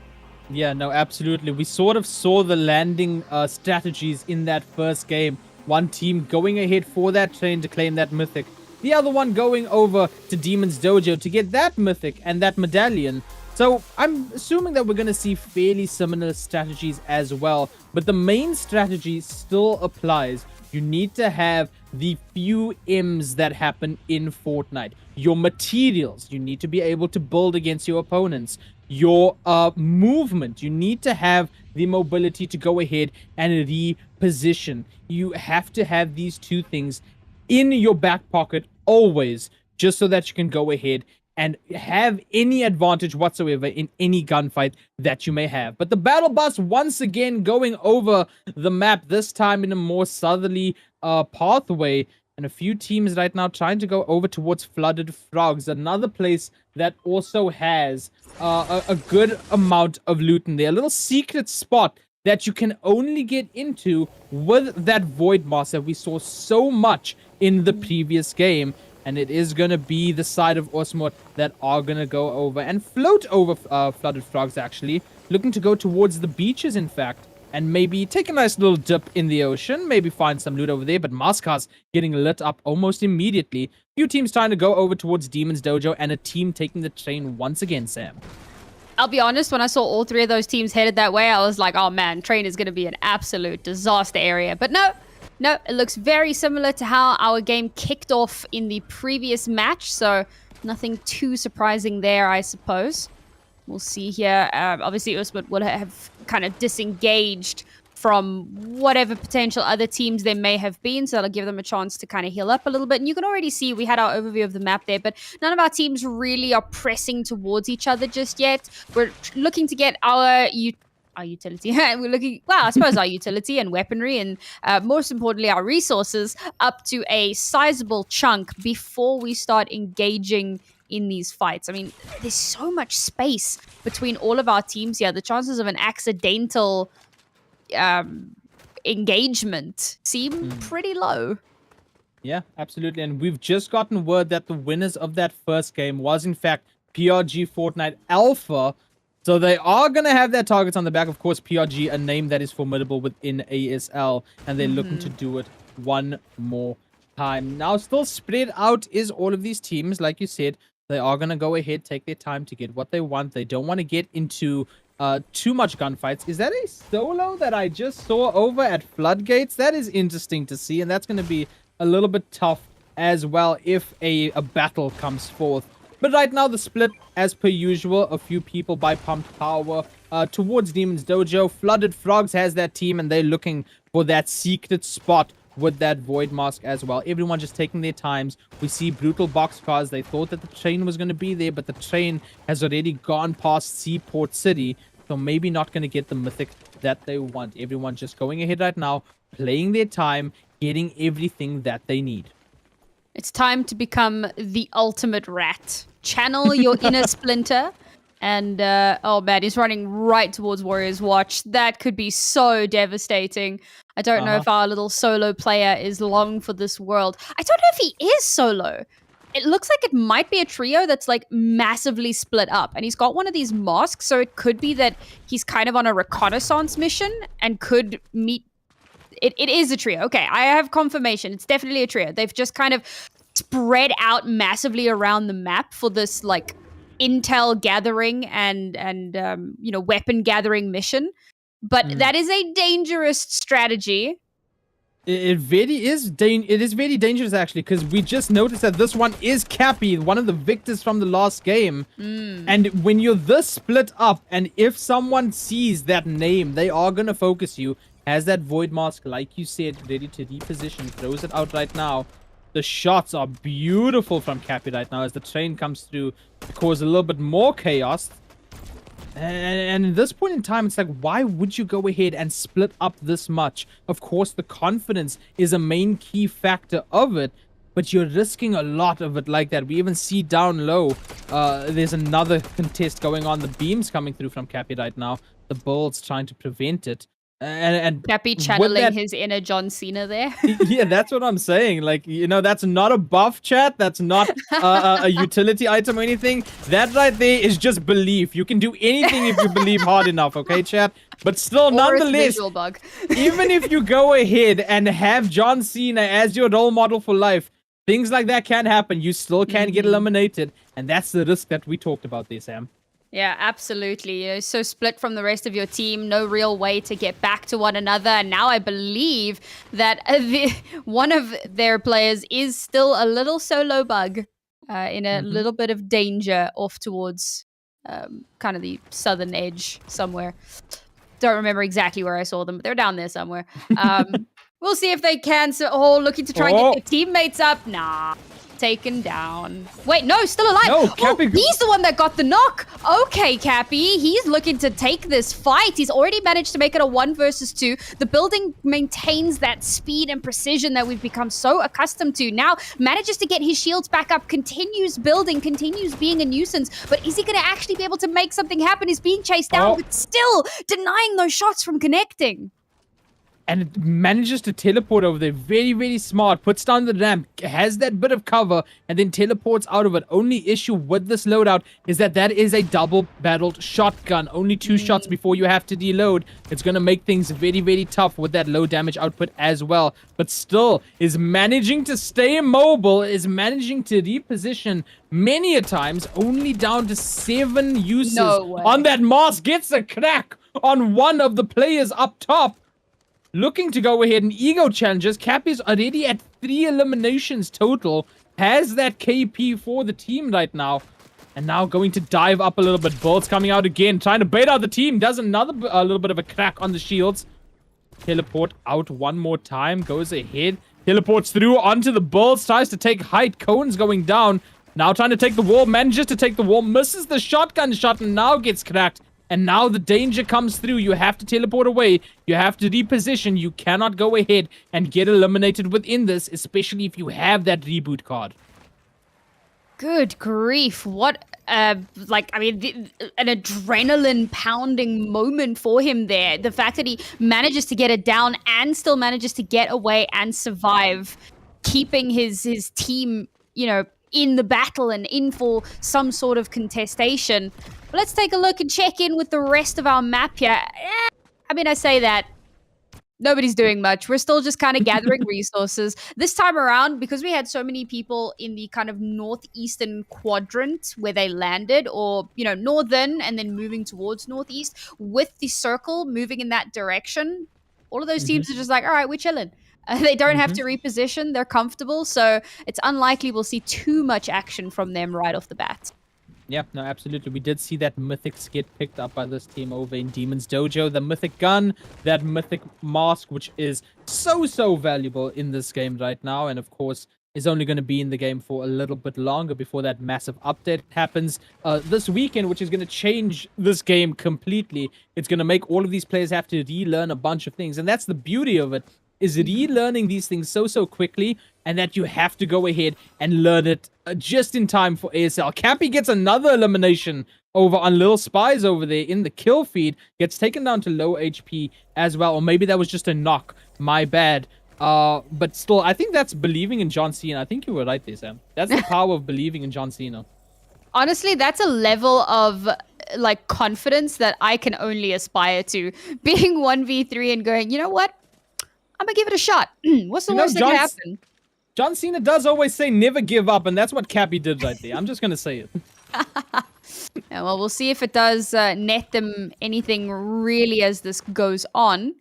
Yeah, no, absolutely. We sort of saw the landing strategies in that first game. One team going ahead for that train to claim that mythic. The other one going over to Demon's Dojo to get that mythic and that medallion. So I'm assuming that we're going to see fairly similar strategies as well. But the main strategy still applies. You need to have the few M's that happen in Fortnite. Your materials. You need to be able to build against your opponents. Your movement. You need to have the mobility to go ahead and reposition. You have to have these two things in your back pocket always, just so that you can go ahead and have any advantage whatsoever in any gunfight that you may have. But the battle bus once again going over the map, this time in a more southerly pathway, and a few teams right now trying to go over towards Flooded Frogs, another place that also has a good amount of loot in there, a little secret spot that you can only get into with that Void Moss that we saw so much in the previous game. And it is going to be the side of Osmort that are going to go over and float over Flooded Frogs, actually. Looking to go towards the beaches, in fact. And maybe take a nice little dip in the ocean. Maybe find some loot over there. But Mascar's getting lit up almost immediately. Few teams trying to go over towards Demon's Dojo. And a team taking the train once again, Sam. I'll be honest, when I saw all 3 of those teams headed that way, I was like, oh man, train is going to be an absolute disaster area. But no, it looks very similar to how our game kicked off in the previous match. So nothing too surprising there, I suppose. We'll see here. Obviously, Usman would have kind of disengaged from whatever potential other teams there may have been, so that'll give them a chance to kind of heal up a little bit. And you can already see we had our overview of the map there, but none of our teams really are pressing towards each other just yet. We're looking to get our utility. We're looking, well, I suppose our utility and weaponry and most importantly, our resources up to a sizable chunk before we start engaging in these fights. I mean, there's so much space between all of our teams here. The chances of an accidental engagement seem pretty low. Yeah, absolutely. And we've just gotten word that the winners of that first game was, in fact, PRG Fortnite Alpha. So they are going to have their targets on the back. Of course, PRG, a name that is formidable within ASL. And they're looking to do it one more time. Now, still spread out is all of these teams. Like you said, they are going to go ahead, take their time to get what they want. They don't want to get into too much gunfights. Is that a solo that I just saw over at Floodgates? That is interesting to see. And that's going to be a little bit tough as well if a battle comes forth. But right now, the split, as per usual, a few people by Pumped Power towards Demon's Dojo. Flooded Frogs has that team, and they're looking for that secret spot with that Void Mask as well. Everyone just taking their times. We see Brutal Boxcars. They thought that the train was going to be there, but the train has already gone past Seaport City, so maybe not going to get the mythic that they want. Everyone just going ahead right now, playing their time, getting everything that they need. It's time to become the ultimate rat. Channel your inner Splinter. And, oh man, he's running right towards Warrior's Watch. That could be so devastating. I don't know if our little solo player is long for this world. I don't know if he is solo. It looks like it might be a trio that's like massively split up. And he's got one of these masks, so it could be that he's kind of on a reconnaissance mission and could meet... It is a trio. Okay, I have confirmation. It's definitely a trio. They've just kind of spread out massively around the map for this, like, intel gathering and you know, weapon gathering mission. But that is a dangerous strategy. It is very dangerous, actually, because we just noticed that this one is Cappy, one of the victors from the last game. And when you're this split up, and if someone sees that name, they are going to focus you. Has that Void Mask, like you said, ready to reposition, throws it out right now. The shots are beautiful from Cappy right now as the train comes through to cause a little bit more chaos. And at this point in time, it's like, why would you go ahead and split up this much? Of course, the confidence is a main key factor of it, but you're risking a lot of it like that. We even see down low, there's another contest going on. The beams coming through from Cappy right now. The Bulls trying to prevent it. And Cappy channeling his inner John Cena there. Yeah, that's what I'm saying. Like, you know, that's not a buff, chat. That's not a utility item or anything. That right there is just belief. You can do anything if you believe hard enough, okay, chat? But still, nonetheless, bug. even if you go ahead and have John Cena as your role model for life, things like that can happen. You still can get eliminated. And that's the risk that we talked about there, Sam. Yeah, absolutely. You're so split from the rest of your team, no real way to get back to one another. And now I believe that one of their players is still a little solo bug in a little bit of danger off towards kind of the southern edge somewhere. Don't remember exactly where I saw them, but they're down there somewhere. We'll see if they can. So, looking to try and get their teammates up. Nah. Taken down. Wait, no, still alive. No, Cappy. He's the one that got the knock. Okay, Cappy. He's looking to take this fight. He's already managed to make it a 1 versus 2. The building maintains that speed and precision that we've become so accustomed to. Now manages to get his shields back up, continues building, continues being a nuisance. But is he going to actually be able to make something happen? He's being chased down, but still denying those shots from connecting. And it manages to teleport over there. Very, very smart. Puts down the ramp. Has that bit of cover. And then teleports out of it. Only issue with this loadout is that is a double-barreled shotgun. Only 2 shots before you have to deload. It's going to make things very, very tough with that low damage output as well. But still is managing to stay mobile. Is managing to reposition many a times. Only down to 7 uses on that mask. Gets a crack on one of the players up top. Looking to go ahead and ego challenges. Cappy's already at 3 eliminations total. Has that KP for the team right now. And now going to dive up a little bit. Bolt's coming out again, trying to bait out the team. Does another a little bit of a crack on the shields. Teleport out one more time. Goes ahead. Teleports through onto the Bolts. Tries to take height. Cone's going down. Now trying to take the wall. Manages to take the wall. Misses the shotgun shot and now gets cracked. And now the danger comes through. You have to teleport away. You have to reposition. You cannot go ahead and get eliminated within this, especially if you have that reboot card. Good grief. What, an adrenaline pounding moment for him there. The fact that he manages to get it down and still manages to get away and survive, keeping his team, in the battle and in for some sort of contestation. But let's take a look and check in with the rest of our map here. I say that. Nobody's doing much. We're still just kind of gathering resources. This time around, because we had so many people in the kind of northeastern quadrant where they landed, or, northern and then moving towards northeast, with the circle moving in that direction, all of those teams are just like, all right, we're chilling. They don't have to reposition. They're comfortable. So it's unlikely we'll see too much action from them right off the bat. Yeah, no, absolutely. We did see that mythic skit picked up by this team over in Demon's Dojo. The mythic gun, that mythic mask, which is so valuable in this game right now. And of course, is only going to be in the game for a little bit longer before that massive update happens this weekend, which is going to change this game completely. It's going to make all of these players have to relearn a bunch of things. And that's the beauty of it, is relearning these things so quickly, and that you have to go ahead and learn it just in time for ASL. Cappy gets another elimination over on Lil Spies over there in the kill feed. Gets taken down to low HP as well. Or maybe that was just a knock. My bad. But still, I think that's believing in John Cena. I think you were right there, Sam. That's the power of believing in John Cena. Honestly, that's a level of confidence that I can only aspire to. Being 1v3 and going, you know what? I'm gonna give it a shot. What's the worst that can happen? John Cena does always say never give up, and that's what Cappy did right there. I'm just gonna say it. Yeah, well, we'll see if it does net them anything really as this goes on.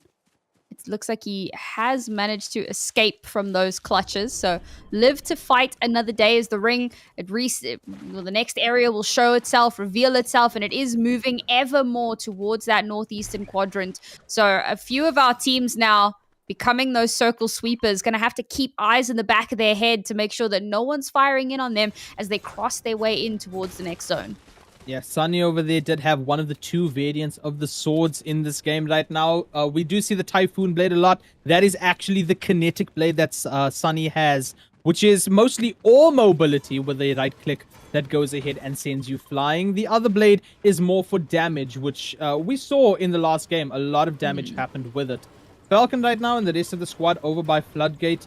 It looks like he has managed to escape from those clutches. So live to fight another day as the ring, the next area will show itself, reveal itself, and it is moving ever more towards that northeastern quadrant. So a few of our teams now becoming those circle sweepers, going to have to keep eyes in the back of their head to make sure that no one's firing in on them as they cross their way in towards the next zone. Yeah, Sunny over there did have one of the two variants of the swords in this game right now. We do see the Typhoon Blade a lot. That is actually the kinetic blade that Sunny has, which is mostly all mobility with a right click that goes ahead and sends you flying. The other blade is more for damage, which we saw in the last game. A lot of damage happened with it. Falcon right now and the rest of the squad over by Floodgate,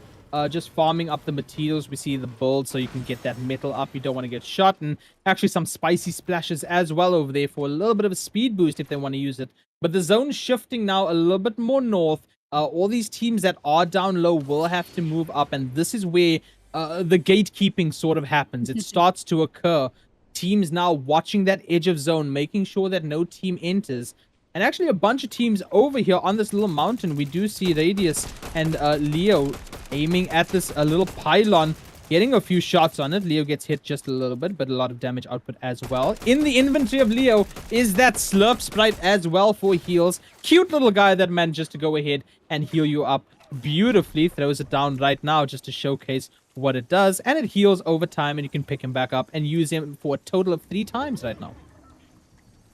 just farming up the materials. We see the build so you can get that metal up. You don't want to get shot, and actually some spicy splashes as well over there for a little bit of a speed boost if they want to use it. But the zone's shifting now a little bit more north. All these teams that are down low will have to move up, and this is where the gatekeeping sort of happens. It starts to occur. Teams now watching that edge of zone, making sure that no team enters. And actually a bunch of teams over here on this little mountain. We do see Radius and Leo aiming at this little pylon, getting a few shots on it. Leo gets hit just a little bit, but a lot of damage output as well. In the inventory of Leo is that Slurp Sprite as well for heals. Cute little guy that manages to go ahead and heal you up beautifully. Throws it down right now just to showcase what it does. And it heals over time, and you can pick him back up and use him for a total of 3 times right now.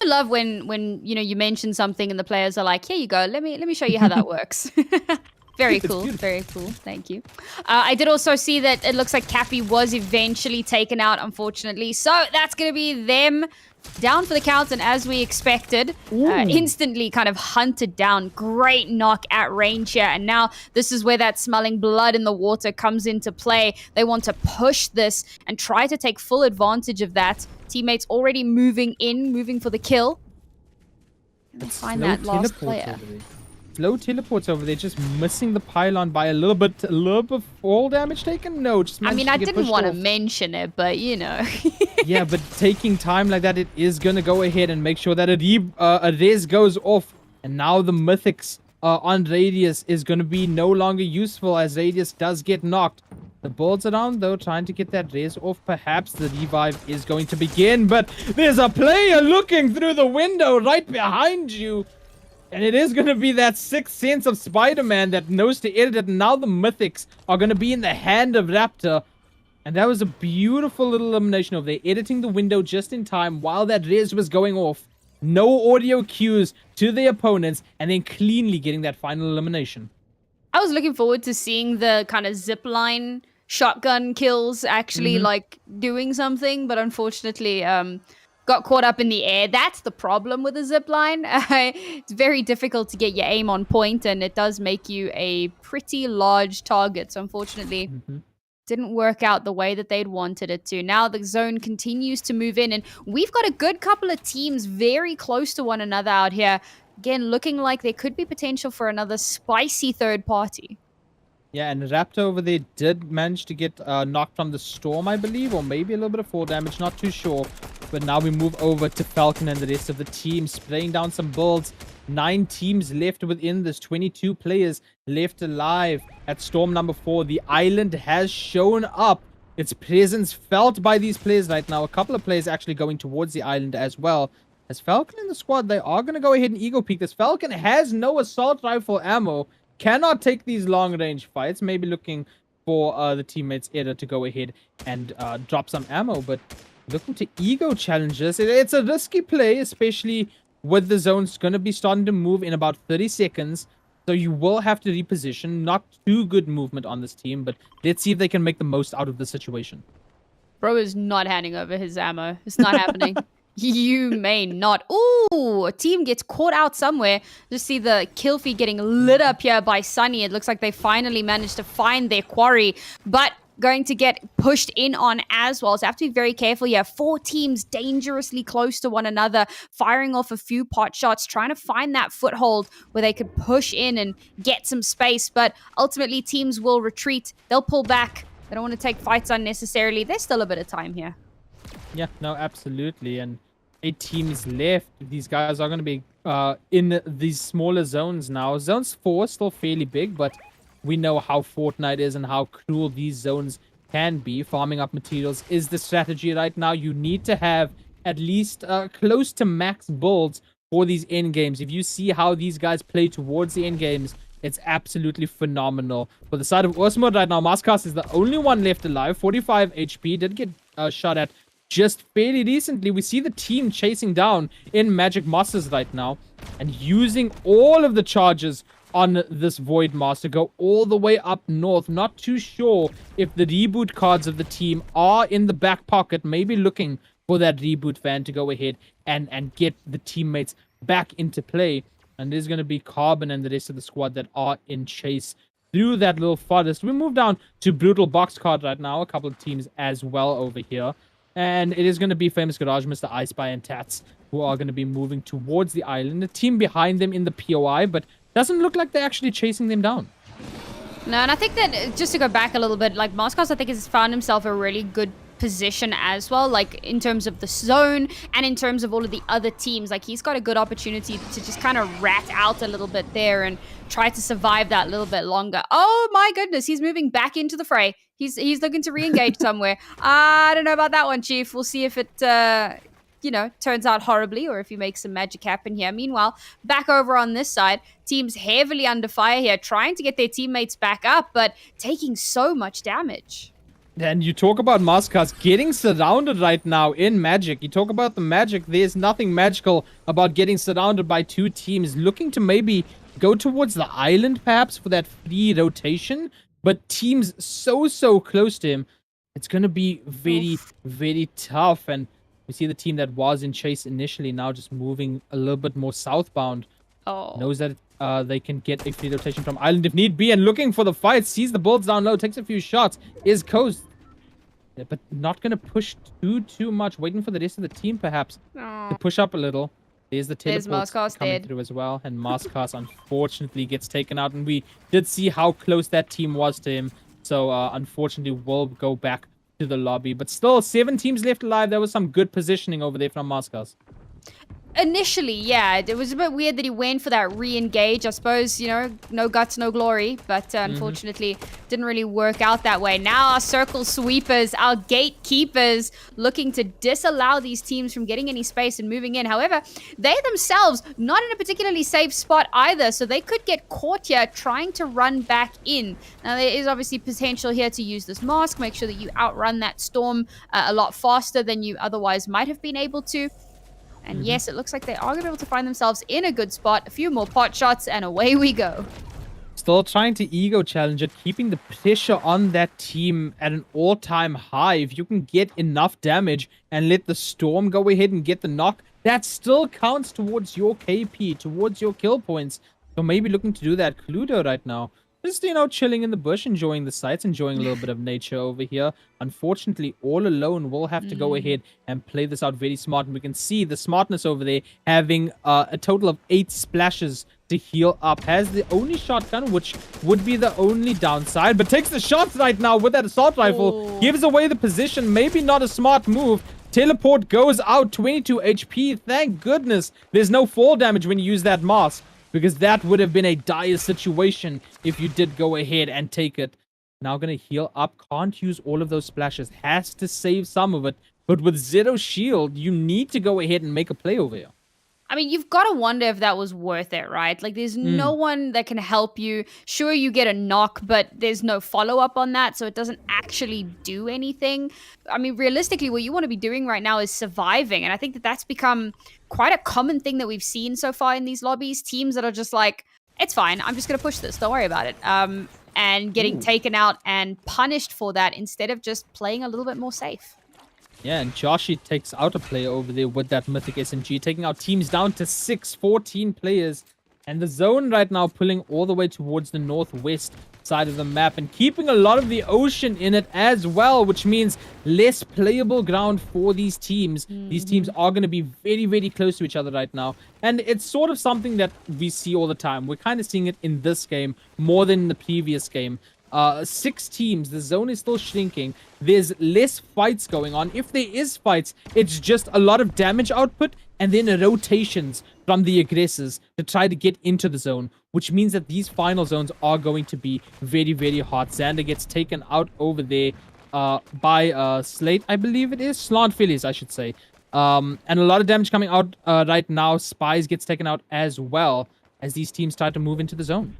I love when you mention something and the players are like, here you go, let me show you how that works. Very cool. Very cool. Thank you. I did also see that it looks like Cappy was eventually taken out, unfortunately. So that's going to be them down for the count. And as we expected, instantly kind of hunted down. Great knock at range here. And now this is where that smelling blood in the water comes into play. They want to push this and try to take full advantage of that. Teammates already moving for the kill. And find that last player. Slow teleports over there, just missing the pylon by a little bit fall damage taken? No, just I mean, I didn't want to mention it, but you know. Yeah, but taking time like that, it is going to go ahead and make sure that a res goes off. And now the mythics on Radius is going to be no longer useful as Radius does get knocked. The Bulls around, though, trying to get that res off. Perhaps the revive is going to begin, but there's a player looking through the window right behind you. And it is going to be that sixth sense of Spider-Man that knows to edit it. And now the mythics are going to be in the hand of Raptor. And that was a beautiful little elimination of there, editing the window just in time while that res was going off. No audio cues to the opponents, and then cleanly getting that final elimination. I was looking forward to seeing the kind of zip line shotgun kills actually like doing something, but unfortunately got caught up in the air. That's the problem with the zip line. It's very difficult to get your aim on point, and it does make you a pretty large target. So unfortunately, didn't work out the way that they'd wanted it to. Now the zone continues to move in, and we've got a good couple of teams very close to one another out here. Again, looking like there could be potential for another spicy third party. Yeah, and Raptor over there did manage to get knocked from the storm, I believe, or maybe a little bit of fall damage, not too sure. But now we move over to Falcon and the rest of the team, spraying down some builds. 9 teams left within this, 22 players left alive at storm number 4. The island has shown up. Its presence felt by these players right now. A couple of players actually going towards the island as well. As Falcon in the squad, they are going to go ahead and ego peek this. Falcon has no assault rifle ammo. Cannot take these long range fights. Maybe looking for the teammates Eda to go ahead and drop some ammo. But looking to ego challenges. It's a risky play, especially with the zones going to be starting to move in about 30 seconds. So you will have to reposition. Not too good movement on this team, but let's see if they can make the most out of the situation. Bro is not handing over his ammo. It's not happening. You may not. Ooh, a team gets caught out somewhere. Just see the kill feed getting lit up here by Sunny. It looks like they finally managed to find their quarry, but going to get pushed in on as well. So have to be very careful here. 4 teams dangerously close to one another, firing off a few pot shots, trying to find that foothold where they could push in and get some space. But ultimately, teams will retreat. They'll pull back. They don't want to take fights unnecessarily. There's still a bit of time here. Yeah, no, absolutely. And 8 teams left. These guys are going to be in these smaller zones now. Zones 4 still fairly big, but we know how Fortnite is and how cruel these zones can be. Farming up materials is the strategy right now. You need to have at least close to max builds for these end games. If you see how these guys play towards the end games, it's absolutely phenomenal. For the side of Osmod right now, Maskas is the only one left alive. 45 HP. Did get shot at just fairly recently. We see the team chasing down in Magic Masters right now and using all of the charges on this Void Master. Go all the way up north. Not too sure if the reboot cards of the team are in the back pocket. Maybe looking for that reboot van to go ahead and get the teammates back into play. And there's going to be Carbon and the rest of the squad that are in chase through that little forest. We move down to Brutal Box Card right now. A couple of teams as well over here. And it is going to be Famous Garage, Mr. Ice Spy, and Tats, who are going to be moving towards the island. The team behind them in the POI, but doesn't look like they're actually chasing them down. No, and I think that just to go back a little bit, like Moskos, I think has found himself a really good position as well, like in terms of the zone and in terms of all of the other teams. Like he's got a good opportunity to just kind of rat out a little bit there and try to survive that a little bit longer. Oh my goodness, he's moving back into the fray. He's looking to re-engage somewhere. I don't know about that one, Chief. We'll see if it turns out horribly or if he makes some magic happen here. Meanwhile, back over on this side, teams heavily under fire here, trying to get their teammates back up, but taking so much damage. And you talk about Maskas getting surrounded right now in Magic. You talk about the Magic. There's nothing magical about getting surrounded by 2 teams looking to maybe go towards the island perhaps for that free rotation. But teams so close to him, it's going to be very, very tough. And we see the team that was in chase initially now just moving a little bit more southbound. Knows that they can get a free rotation from island if need be, and looking for the fight. Sees the bullets down low, takes a few shots, is coast. Yeah, but not going to push too much. Waiting for the rest of the team perhaps to push up a little. There's the teleport coming through as well. And Maskas unfortunately gets taken out. And we did see how close that team was to him. So unfortunately we'll go back to the lobby. But still 7 teams left alive. There was some good positioning over there from Maskas. Initially, yeah, it was a bit weird that he went for that re-engage. I suppose, you know, no guts, no glory, but unfortunately didn't really work out that way. Now our circle sweepers, our gatekeepers, looking to disallow these teams from getting any space and moving in. However, they themselves not in a particularly safe spot either, so they could get caught here trying to run back in. Now, there is obviously potential here to use this mask, make sure that you outrun that storm a lot faster than you otherwise might have been able to. And yes, it looks like they are going to be able to find themselves in a good spot. A few more pot shots, and away we go. Still trying to ego challenge it, keeping the pressure on that team at an all-time high. If you can get enough damage and let the Storm go ahead and get the knock, that still counts towards your KP, towards your kill points. So maybe looking to do that. Cluedo right now, just, you know, chilling in the bush, enjoying the sights, enjoying a little bit of nature over here. Unfortunately, all alone will have to go ahead and play this out very smart. And we can see the smartness over there, having a total of 8 splashes to heal up. Has the only shotgun, which would be the only downside, but takes the shots right now with that assault rifle. Gives away the position. Maybe not a smart move. Teleport goes out, 22 HP. Thank goodness there's no fall damage when you use that mask, because that would have been a dire situation if you did go ahead and take it. Now going to heal up. Can't use all of those splashes. Has to save some of it. But with zero shield, you need to go ahead and make a play over here. I mean, you've got to wonder if that was worth it, right? Like, there's no one that can help you. Sure, you get a knock, but there's no follow-up on that, so it doesn't actually do anything. I mean, realistically, what you want to be doing right now is surviving, and I think that that's become quite a common thing that we've seen so far in these lobbies. Teams that are just like, it's fine, I'm just going to push this, don't worry about it. And getting taken out and punished for that instead of just playing a little bit more safe. Yeah, and Joshi takes out a player over there with that Mythic SMG, taking out teams down to 14 players. And the zone right now pulling all the way towards the northwest side of the map and keeping a lot of the ocean in it as well, which means less playable ground for these teams. These teams are going to be very, very close to each other right now. And it's sort of something that we see all the time. We're kind of seeing it in this game more than in the previous game. 6 teams, the zone is still shrinking. There's less fights going on. If there is fights, it's just a lot of damage output and then rotations from the aggressors to try to get into the zone, which means that these final zones are going to be very, very hot. Xander gets taken out over there by Slate, I believe it is. Slant Phillies, I should say. And a lot of damage coming out right now. Spies gets taken out as well as these teams start to move into the zone.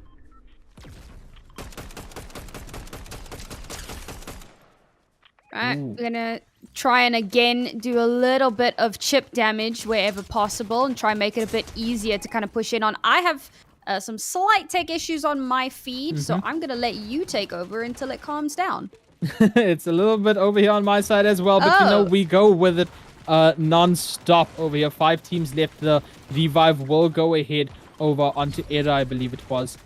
Alright, we're gonna try and again do a little bit of chip damage wherever possible and try and make it a bit easier to kind of push in on. I have some slight tech issues on my feed, so I'm gonna let you take over until it calms down. It's a little bit over here on my side as well, but you know, we go with it non-stop over here. 5 teams left. The Revive will go ahead over onto Era, I believe it was.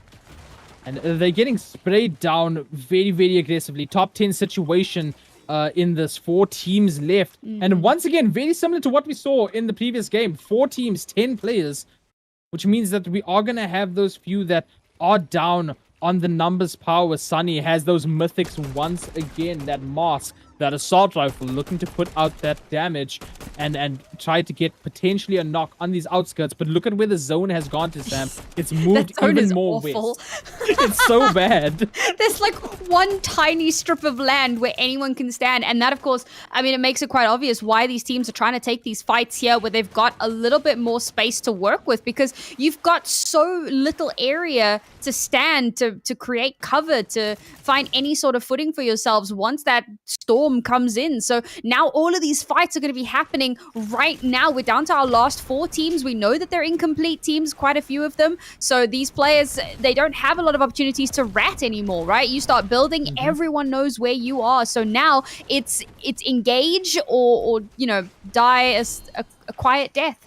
And they're getting sprayed down very, very aggressively. Top 10 situation in this. 4 teams left. And once again, very similar to what we saw in the previous game. 4 teams, 10 players. Which means that we are going to have those few that are down on the numbers power. Sunny has those mythics once again. That mask, that assault rifle, looking to put out that damage and try to get potentially a knock on these outskirts. But look at where the zone has gone to, Sam. It's moved even more awful. west. It's so bad. There's like one tiny strip of land where anyone can stand. And that, of course, I mean, it makes it quite obvious why these teams are trying to take these fights here where they've got a little bit more space to work with, because you've got so little area to stand, to create cover, to find any sort of footing for yourselves once that storm comes in. So now all of these fights are going to be happening right now. We're down to our last 4 teams. We know that they're incomplete teams, quite a few of them. So these players, they don't have a lot of opportunities to rat anymore, right? You start building, everyone knows where you are. So now it's engage or you know, die a quiet death.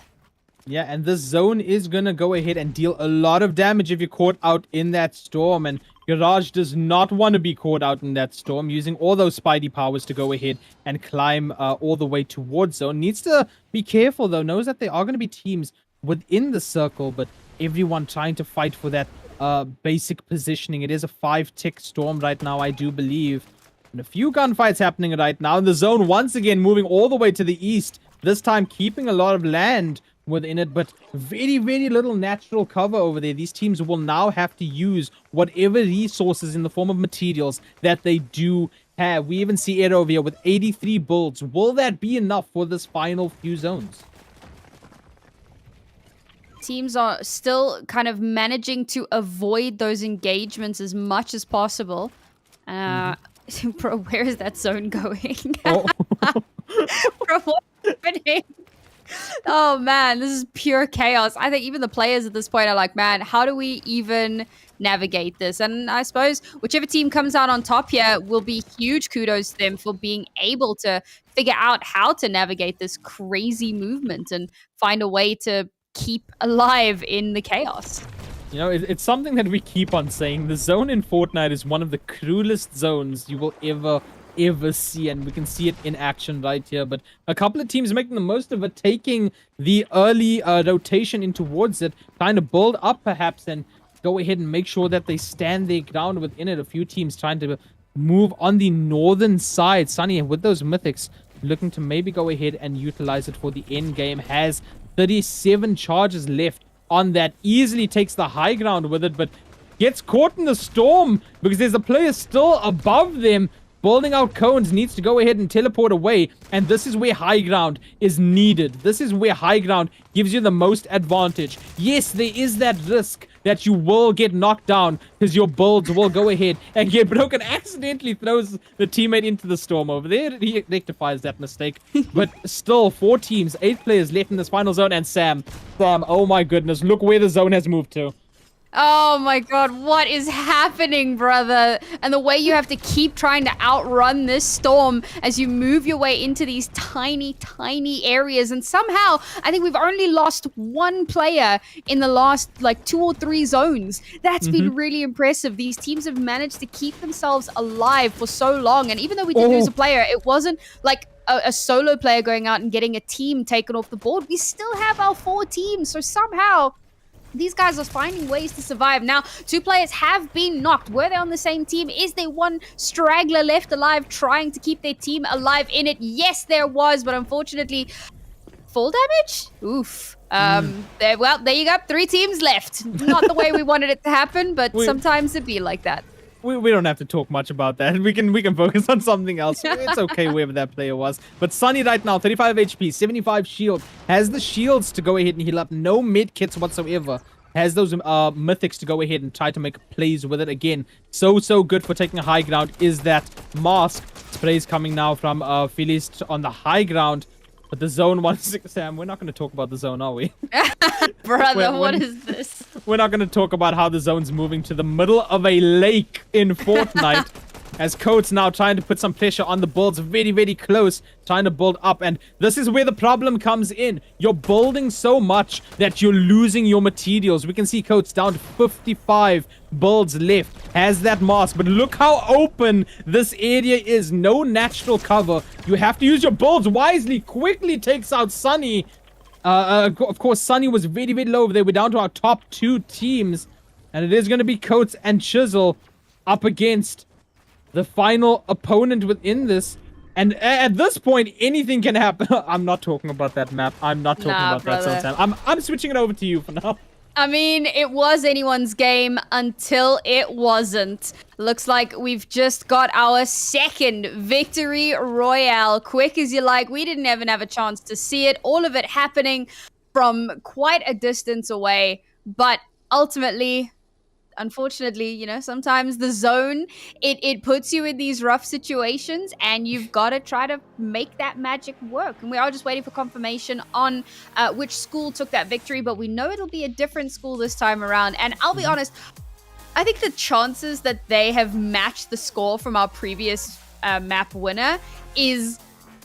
Yeah, and this zone is going to go ahead and deal a lot of damage if you're caught out in that storm. And Garage does not want to be caught out in that storm, using all those Spidey powers to go ahead and climb all the way towards zone. Needs to be careful, though. Knows that there are going to be teams within the circle, but everyone trying to fight for that basic positioning. It is a 5-tick storm right now, I do believe. And a few gunfights happening right now. And the zone once again moving all the way to the east. This time keeping a lot of land within it, but very, very little natural cover over there. These teams will now have to use whatever resources in the form of materials that they do have. We even see it over here with 83 builds. Will that be enough for this final few zones? Teams are still kind of managing to avoid those engagements as much as possible. Bro, where is that zone going? Oh. Bro, what's happening? Oh man, this is pure chaos. I think even the players at this point are like, man, how do we even navigate this? And I suppose whichever team comes out on top here will be huge kudos to them for being able to figure out how to navigate this crazy movement and find a way to keep alive in the chaos. You know, it's something that we keep on saying. The zone in Fortnite is one of the cruelest zones you will ever see, and we can see it in action right here. But a couple of teams making the most of it, taking the early rotation in towards it, trying to build up perhaps and go ahead and make sure that they stand their ground within it. A few teams trying to move on the northern side. Sunny, with those mythics, looking to maybe go ahead and utilize it for the end game. Has 37 charges left on that. Easily takes the high ground with it, but gets caught in the storm because there's a player still above them. Building out cones, needs to go ahead and teleport away. And this is where high ground is needed. This is where high ground gives you the most advantage. Yes, there is that risk that you will get knocked down because your builds will go ahead and get broken. Accidentally throws the teammate into the storm over there. He rectifies that mistake. But still, 4 teams, 8 players left in this final zone. And Sam, oh my goodness, look where the zone has moved to. Oh my god, what is happening, brother? And the way you have to keep trying to outrun this storm as you move your way into these tiny, tiny areas. And somehow, I think we've only lost 1 player in the last, like, 2 or 3 zones. That's been really impressive. These teams have managed to keep themselves alive for so long. And even though we did lose a player, it wasn't like a solo player going out and getting a team taken off the board. We still have our 4 teams. So somehow these guys are finding ways to survive. Now, 2 players have been knocked. Were they on the same team? Is there one straggler left alive trying to keep their team alive in it? Yes, there was, but unfortunately, full damage? Oof. Well, there you go. 3 teams left. Not the way we wanted it to happen, but sometimes it be like that. We don't have to talk much about that. We can focus on something else. It's okay wherever that player was. But Sunny right now, 35 HP, 75 shield. Has the shields to go ahead and heal up. No mid kits whatsoever. Has those mythics to go ahead and try to make plays with it again. So good for taking high ground is that mask. Sprays coming now from Phillies on the high ground. But the zone 1-6, Sam, we're not going to talk about the zone, are we? Brother, what is this? We're not going to talk about how the zone's moving to the middle of a lake in Fortnite. As Coates now trying to put some pressure on the builds, very, very close, trying to build up. And this is where the problem comes in. You're building so much that you're losing your materials. We can see Coates down to 55 builds left. Has that mask, but look how open this area is. No natural cover. You have to use your builds wisely. Quickly takes out Sunny. Of course, Sunny was very, very low over there. We're down to our top 2 teams. And it is going to be Coates and Chisel up against the final opponent within this. And at this point, anything can happen. I'm not talking about that map. I'm not talking about brother. that zone, Sam. I'm switching it over to you for now. I mean, it was anyone's game until it wasn't. Looks like we've just got our second victory royale. Quick as you like. We didn't even have a chance to see it. All of it happening from quite a distance away. But ultimately, unfortunately, you know, sometimes the zone, it puts you in these rough situations and you've got to try to make that magic work. And we are just waiting for confirmation on which school took that victory, but we know it'll be a different school this time around. And I'll be honest, I think the chances that they have matched the score from our previous map winner is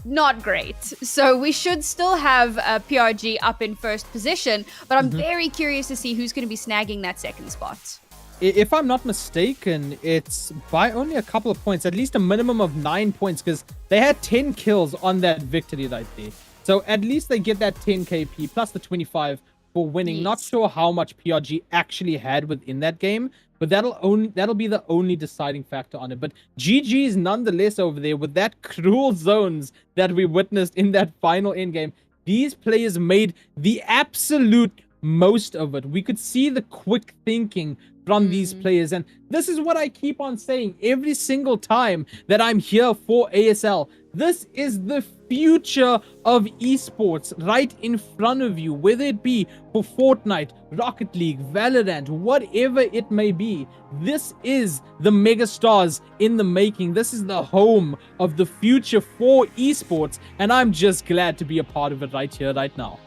not great. So we should still have PRG up in first position, but I'm very curious to see who's going to be snagging that second spot. If I'm not mistaken, it's by only a couple of points, at least a minimum of 9 points, because they had 10 kills on that victory right there. So at least they get that 10 KP plus the 25 for winning. Yes. Not sure how much PRG actually had within that game, but that'll be the only deciding factor on it. But GG's nonetheless over there with that cruel zones that we witnessed in that final end game. these players made the absolute most of it. We could see the quick thinking from these players, and this is what I keep on saying every single time that I'm here for ASL. This is the future of esports right in front of you, whether it be for Fortnite, Rocket League, Valorant, whatever it may be. This is the megastars in the making. This is the home of the future for esports, and I'm just glad to be a part of it right here, right now.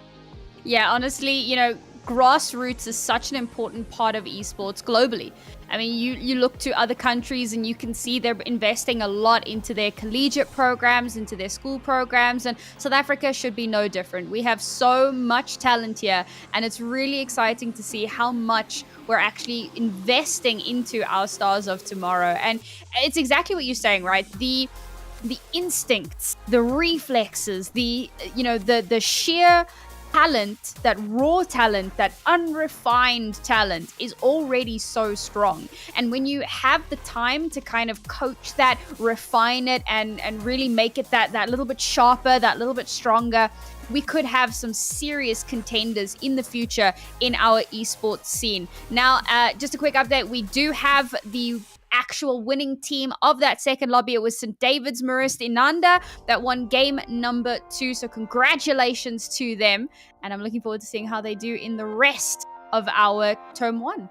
Yeah, honestly, grassroots is such an important part of esports globally. I mean, you look to other countries and you can see they're investing a lot into their collegiate programs, into their school programs, and South Africa should be no different. We have so much talent here, and it's really exciting to see how much we're actually investing into our stars of tomorrow. And it's exactly what you're saying, right? The instincts, the reflexes, the sheer talent, that raw talent, that unrefined talent is already so strong. And when you have the time to kind of coach that, refine it, and really make it that little bit sharper, that little bit stronger, we could have some serious contenders in the future in our esports scene. Now, just a quick update, we do have the actual winning team of that second lobby. It was St. David's Marist Inanda that won game number 2. So congratulations to them. And I'm looking forward to seeing how they do in the rest of our term 1.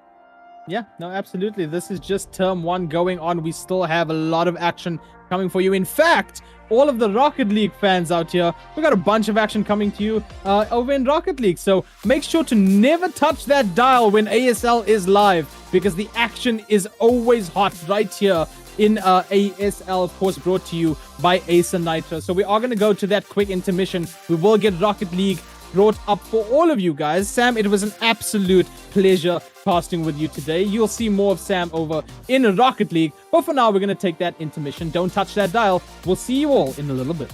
Yeah, no, absolutely. This is just term 1 going on. We still have a lot of action coming for you. In fact, all of the Rocket League fans out here, we got a bunch of action coming to you over in Rocket League. So make sure to never touch that dial when ASL is live, because the action is always hot right here in ASL, of course, brought to you by Acer Nitro. So we are going to go to that quick intermission. We will get Rocket League brought up for all of you guys. Sam, it was an absolute pleasure casting with you today. You'll see more of Sam over in Rocket League. But for now, we're going to take that intermission. Don't touch that dial. We'll see you all in a little bit.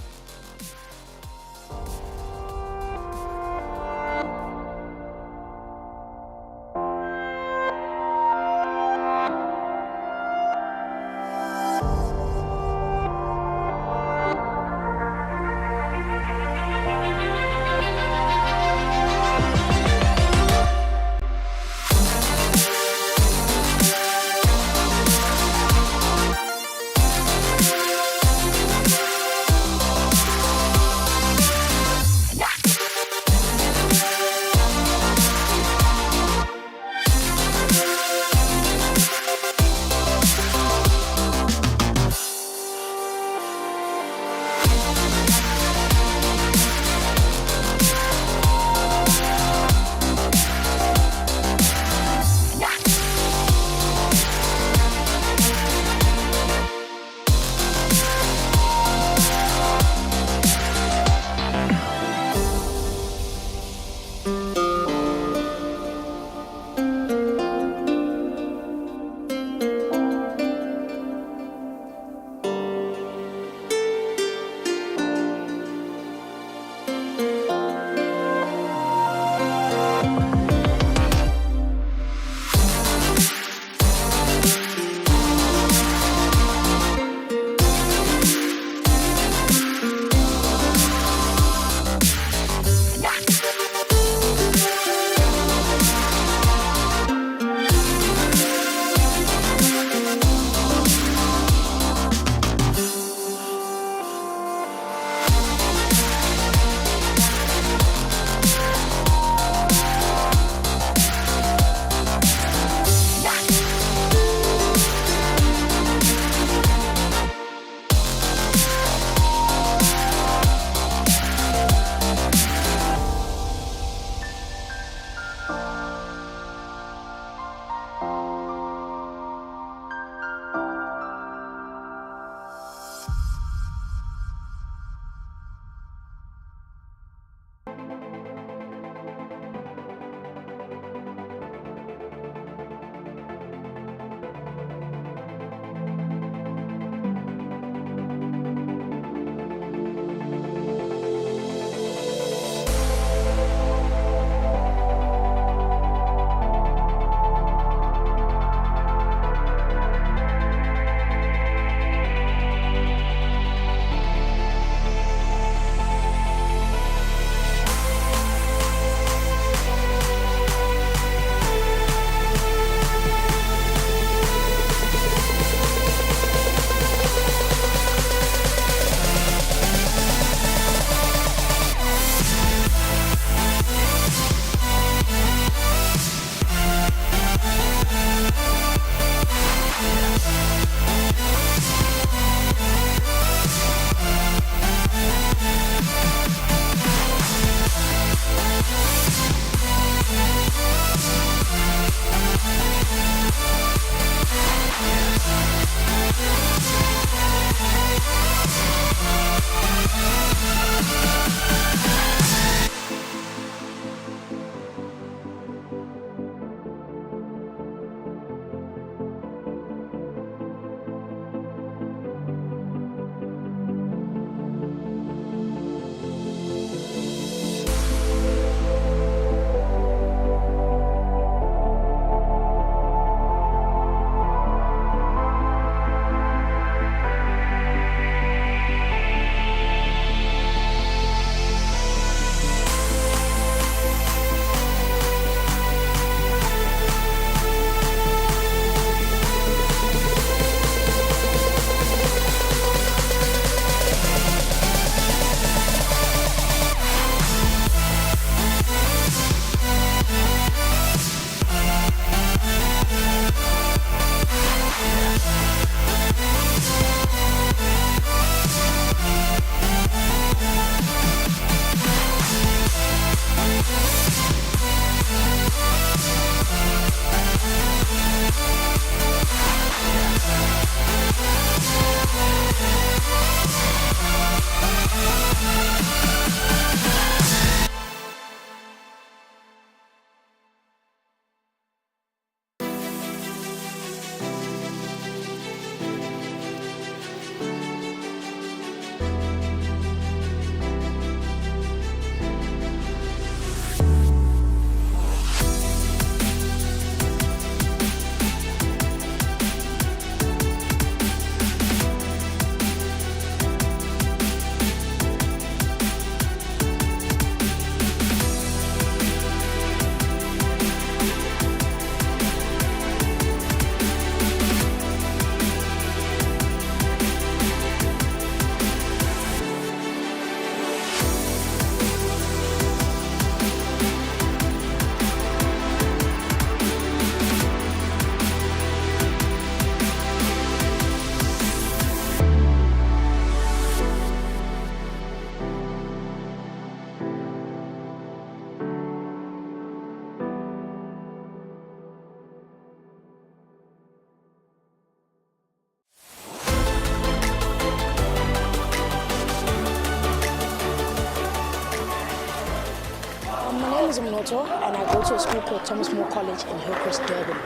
Otto, and I go to a school called Thomas More College in Hillcrest, Durban.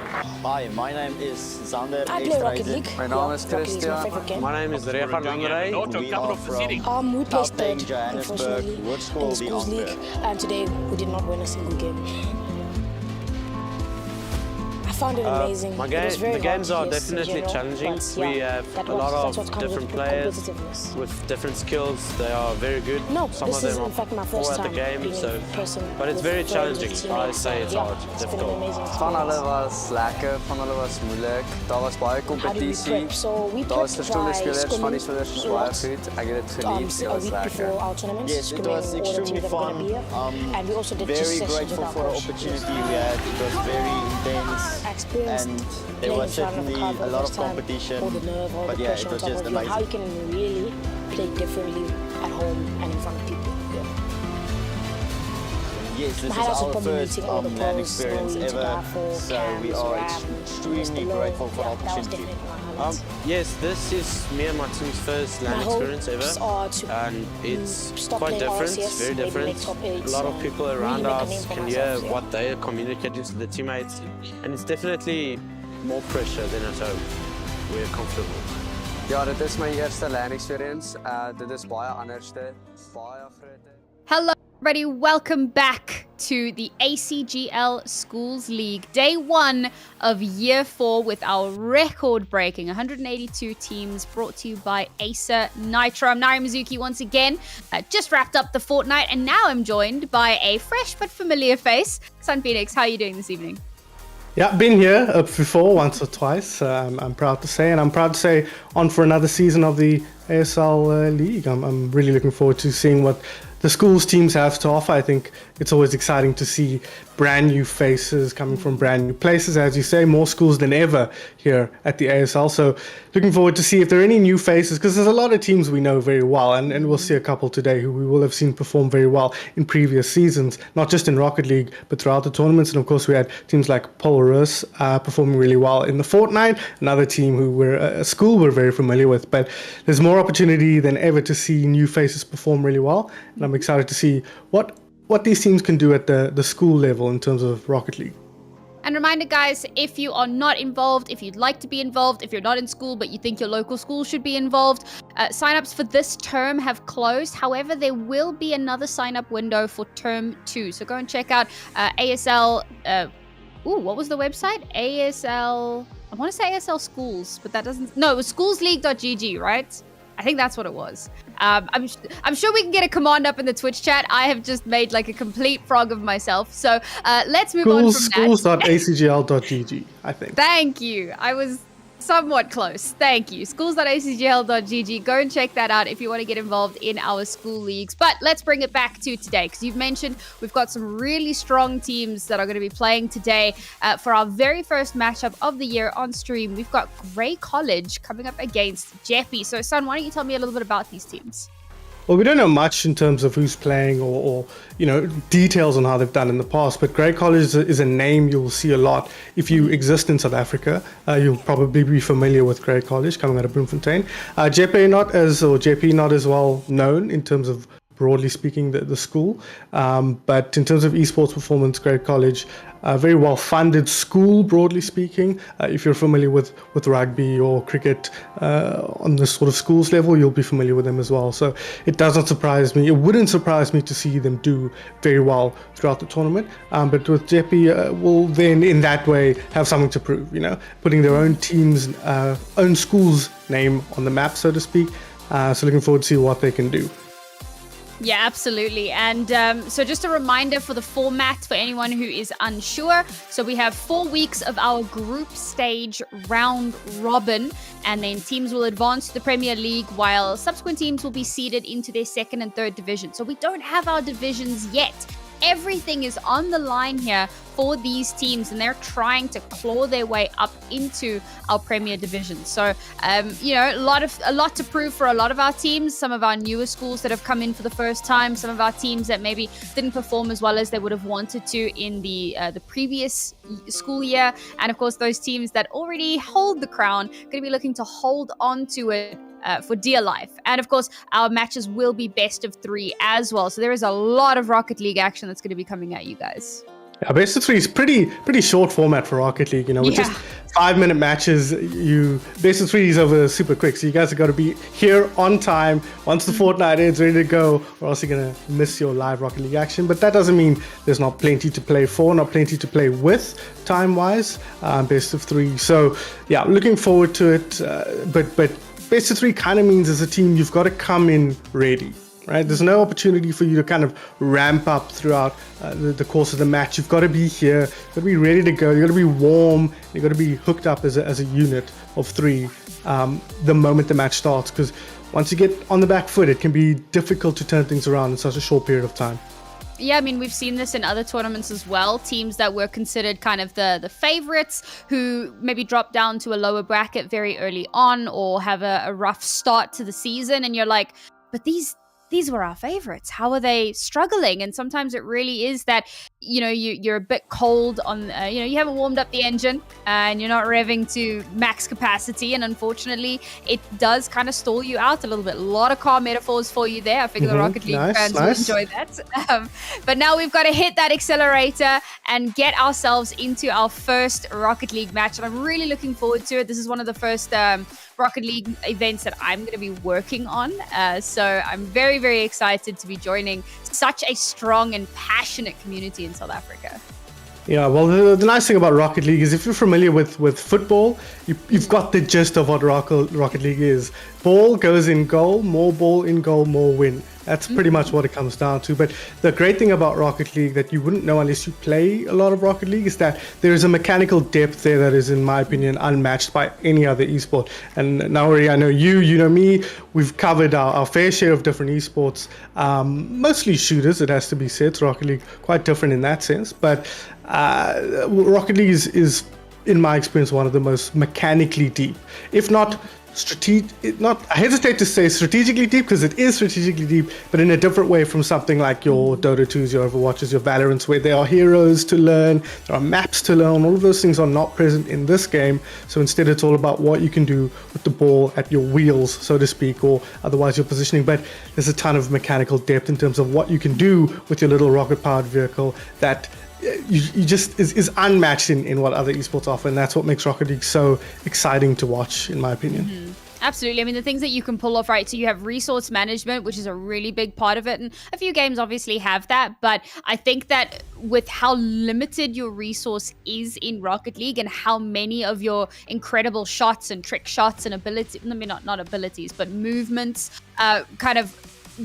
Hi, my name is Zander I play Rocket Esterhuizen. League. My name is Rocket League is my Christian. favorite game. My name is Regan Langerij. We are from We placed Gauteng, third, Johannesburg, unfortunately, in the Hoërskool die schools league, Amber. and today we did not win a single game. I found it amazing. It was very the games hard, are yes, in definitely general, challenging. but We yeah, have that's a lot what of comes different with players competitiveness. with different skills. They are very good. No, Some this of is them in fact my are first poor at time the game, being so in person. but it's with very friends, challenging. with I teammates. say it's Yeah, hard, it's been an difficult. amazing Van hulle experience. was lekker, van hulle was moeilik. Daar was baie How do we kompetisie. prep? So we Daar was prep verskillende by spelers, van swimming die spelers was a baie lot. goed. Ek het dit geniet, dit A was week lekker. before our tournaments, Yes, it swimming was all the extremely teams that were fun. going to be here. And we also did just Very sessions with grateful our for the coach. opportunity we had. It was very intense, I experienced and there playing was in front of certainly crowd for a the lot of first time, competition. all the nerve, all But the yeah, pressure it on was top just of you, and how you amazing. can really play differently at home and in front of people. Yes, this is highlights our were probably first meeting all the land pros, experience you know, ever, Tadafo, so we Cams, are Ram, extremely Mr. grateful for the Yeah, that was opportunity. definitely my highlights. Yes, this is me and my team's first My land experience hopes ever. are to And it's stop quite playing different, RCS, very maybe different. make top eight, A lot of people really around make a us name for can myself, hear yeah. what they are communicating to the teammates, and it's definitely more pressure than at home. We're comfortable. Ja, dit is my eerste land experience. Dit is baie anderste, baie groter. Hello, everybody. Welcome back to the ACGL Schools League, day 1 of year 4 with our record-breaking 182 teams brought to you by Acer Nitro. I'm Nari Mizuki once again. Just wrapped up the Fortnite, and now I'm joined by a fresh but familiar face. Sun Phoenix, how are you doing this evening? Yeah, been here before once or twice. I'm proud to say, and I'm proud to say on for another season of the ASL League. I'm really looking forward to seeing what the schools teams have to offer. I think it's always exciting to see brand new faces coming from brand new places, as you say, more schools than ever here at the ASL. So looking forward to see if there are any new faces, because there's a lot of teams we know very well, and we'll see a couple today who we will have seen perform very well in previous seasons, not just in Rocket League, but throughout the tournaments. And of course, we had teams like Polaris performing really well in the Fortnite, another team who we're a school we're very familiar with. But there's more opportunity than ever to see new faces perform really well, and I'm excited to see what these teams can do at the school level in terms of Rocket League. And reminder, guys, if you are not involved, if you'd like to be involved, if you're not in school but you think your local school should be involved, sign-ups for this term have closed. However, there will be another sign-up window for term 2. So go and check out ASL. What was the website? ASL. I want to say ASL Schools, but that doesn't. No, it was schoolsleague.gg, right? I think that's what it was. I'm sure we can get a command up in the Twitch chat. I have just made like a complete frog of myself. So let's move on from that. Schools.acgl.gg, I think. Thank you. I was somewhat close. Thank you. Schools.acgl.gg. Go and check that out if you want to get involved in our school leagues. But let's bring it back to today, because you've mentioned we've got some really strong teams that are going to be playing today for our very first matchup of the year on stream. We've got Grey College coming up against Jeppy. So, Son, why don't you tell me a little bit about these teams? Well, we don't know much in terms of who's playing or details on how they've done in the past, but Grey College is a name you'll see a lot. If you exist in South Africa, you'll probably be familiar with Grey College coming out of Bloemfontein. Jeppy not as well known in terms of, broadly speaking, the school, but in terms of esports performance, Grey College, a very well-funded school, broadly speaking. If you're familiar with rugby or cricket on the sort of schools level, you'll be familiar with them as well. So it doesn't surprise me. It wouldn't surprise me to see them do very well throughout the tournament. But with Jeppy, will then in that way have something to prove, putting their own team's, own school's name on the map, so to speak. So looking forward to see what they can do. Yeah, absolutely. And so just a reminder for the format for anyone who is unsure. So we have 4 weeks of our group stage round robin, and then teams will advance to the Premier League while subsequent teams will be seeded into their second and third division. So we don't have our divisions yet. Everything is on the line here for these teams, and they're trying to claw their way up into our Premier Division. So, a lot to prove for a lot of our teams. Some of our newer schools that have come in for the first time. Some of our teams that maybe didn't perform as well as they would have wanted to in the previous school year, and of course those teams that already hold the crown going to be looking to hold on to it for dear life. And of course, our matches will be best of 3 as well. So there is a lot of Rocket League action that's going to be coming at you guys. Yeah, best of three is pretty short format for Rocket League. You know, with just 5-minute matches, best of three is over super quick. So you guys have got to be here on time once the Fortnite ends, ready to go, or else you're gonna miss your live Rocket League action. But that doesn't mean there's not plenty to play for, not plenty to play with time-wise. Best of three. So yeah, looking forward to it. But best of three kind of means as a team you've got to come in ready. Right? There's no opportunity for you to kind of ramp up throughout the course of the match. You've got to be here, you've got to be ready to go, you've got to be warm, you've got to be hooked up as a unit of three the moment the match starts. Because once you get on the back foot, it can be difficult to turn things around in such a short period of time. Yeah, I mean, we've seen this in other tournaments as well. Teams that were considered kind of the favorites who maybe drop down to a lower bracket very early on or have a rough start to the season. And you're like, but these were our favorites. How are they struggling? And sometimes it really is that, you know, you're a bit cold on, you haven't warmed up the engine and you're not revving to max capacity. And unfortunately, it does kind of stall you out a little bit. A lot of car metaphors for you there. I figure the Rocket League fans will enjoy that. But now we've got to hit that accelerator and get ourselves into our first Rocket League match. And I'm really looking forward to it. This is one of the first Rocket League events that I'm going to be working on. So I'm very, very excited to be joining such a strong and passionate community in South Africa. Yeah, well, the nice thing about Rocket League is if you're familiar with football, you've got the gist of what Rocket League is. Ball goes in goal, more ball in goal, more win. That's pretty much what it comes down to. But the great thing about Rocket League that you wouldn't know unless you play a lot of Rocket League is that there is a mechanical depth there that is, in my opinion, unmatched by any other esport. And Naori, I know you know me, we've covered our fair share of different esports, mostly shooters, it has to be said. So Rocket League, quite different in that sense. But Rocket League is, in my experience, one of the most mechanically deep, if not I hesitate to say strategically deep because it is strategically deep, but in a different way from something like your Dota 2s, your Overwatches, your Valorants, where there are heroes to learn, there are maps to learn. All of those things are not present in this game. So instead, it's all about what you can do with the ball at your wheels, so to speak, or otherwise your positioning. But there's a ton of mechanical depth in terms of what you can do with your little rocket-powered vehicle that you just is unmatched in what other esports offer, and that's what makes Rocket League so exciting to watch, in my opinion. Absolutely. I mean, the things that you can pull off, right? So you have resource management, which is a really big part of it. And a few games obviously have that. But I think that with how limited your resource is in Rocket League and how many of your incredible shots and trick shots and abilities, I mean, not abilities, but movements kind of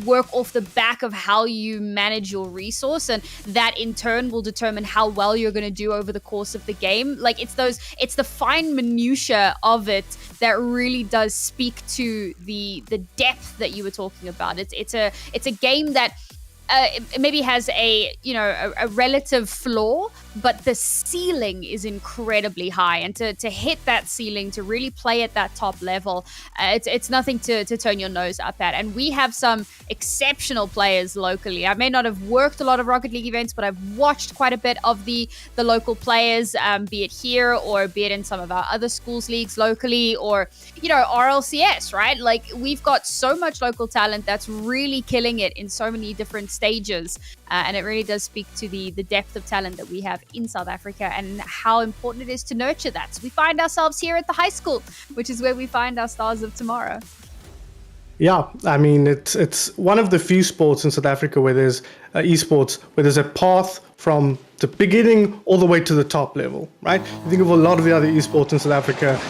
work off the back of how you manage your resource, and that in turn will determine how well you're going to do over the course of the game. Like it's the fine minutia of it that really does speak to the depth that you were talking about. It's a game that it maybe has a relative flaw, but the ceiling is incredibly high, and to hit that ceiling, to really play at that top level, it's nothing to turn your nose up at. And we have some exceptional players locally. I may not have worked a lot of Rocket League events, but I've watched quite a bit of the local players, be it here or be it in some of our other schools leagues locally, or RLCS, right? Like we've got so much local talent that's really killing it in so many different stages, and it really does speak to the depth of talent that we have in South Africa and how important it is to nurture that. So we find ourselves here at the high school, which is where we find our stars of tomorrow. Yeah, I mean, it's one of the few sports in South Africa where there's esports, where there's a path from the beginning all the way to the top level, right? You think of a lot of the other esports in South Africa,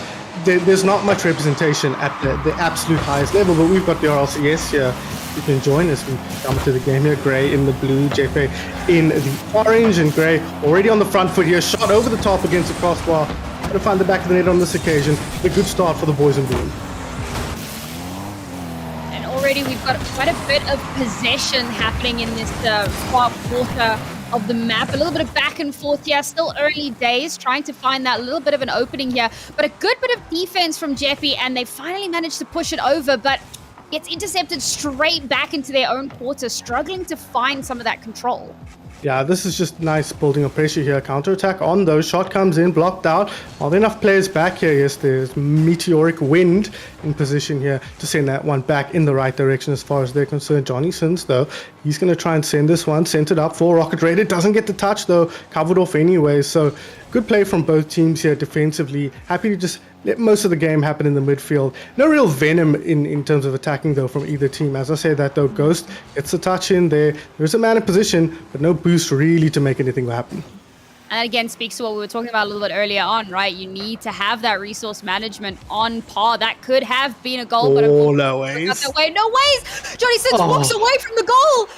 there's not much representation at the absolute highest level, but we've got the RLCS here. You can join us. We come to the game here. Gray in the blue, JP in the orange, and Gray already on the front foot here. Shot over the top against the crossbar. Going to find the back of the net on this occasion. A good start for the boys in blue. And already we've got quite a bit of possession happening in this far quarter of the map. A little bit of back and forth here. Still early days, trying to find that little bit of an opening here. But a good bit of defense from Jeppy, and they finally managed to push it over, but gets intercepted straight back into their own quarter, struggling to find some of that control. Yeah, this is just nice building of pressure here. Counter-attack on those. Shot comes in, blocked out. Are there enough players back here? Yes, there's Meteoric Wind in position here to send that one back in the right direction as far as they're concerned. Johnny Sins, though, he's going to try and send this one. Sent it up for Rocket Raider. Doesn't get the touch, though. Covered off anyway. So good play from both teams here defensively. Happy to just let most of the game happen in the midfield. No real venom in terms of attacking, though, from either team. As I say that, though, Ghost gets the touch in there. There's a man in position, but no boost really to make anything happen. And again, speaks to what we were talking about a little bit earlier on, right? You need to have that resource management on par. That could have been a goal, but no ways. not that way. No ways! Johnny Sins walks away from the goal!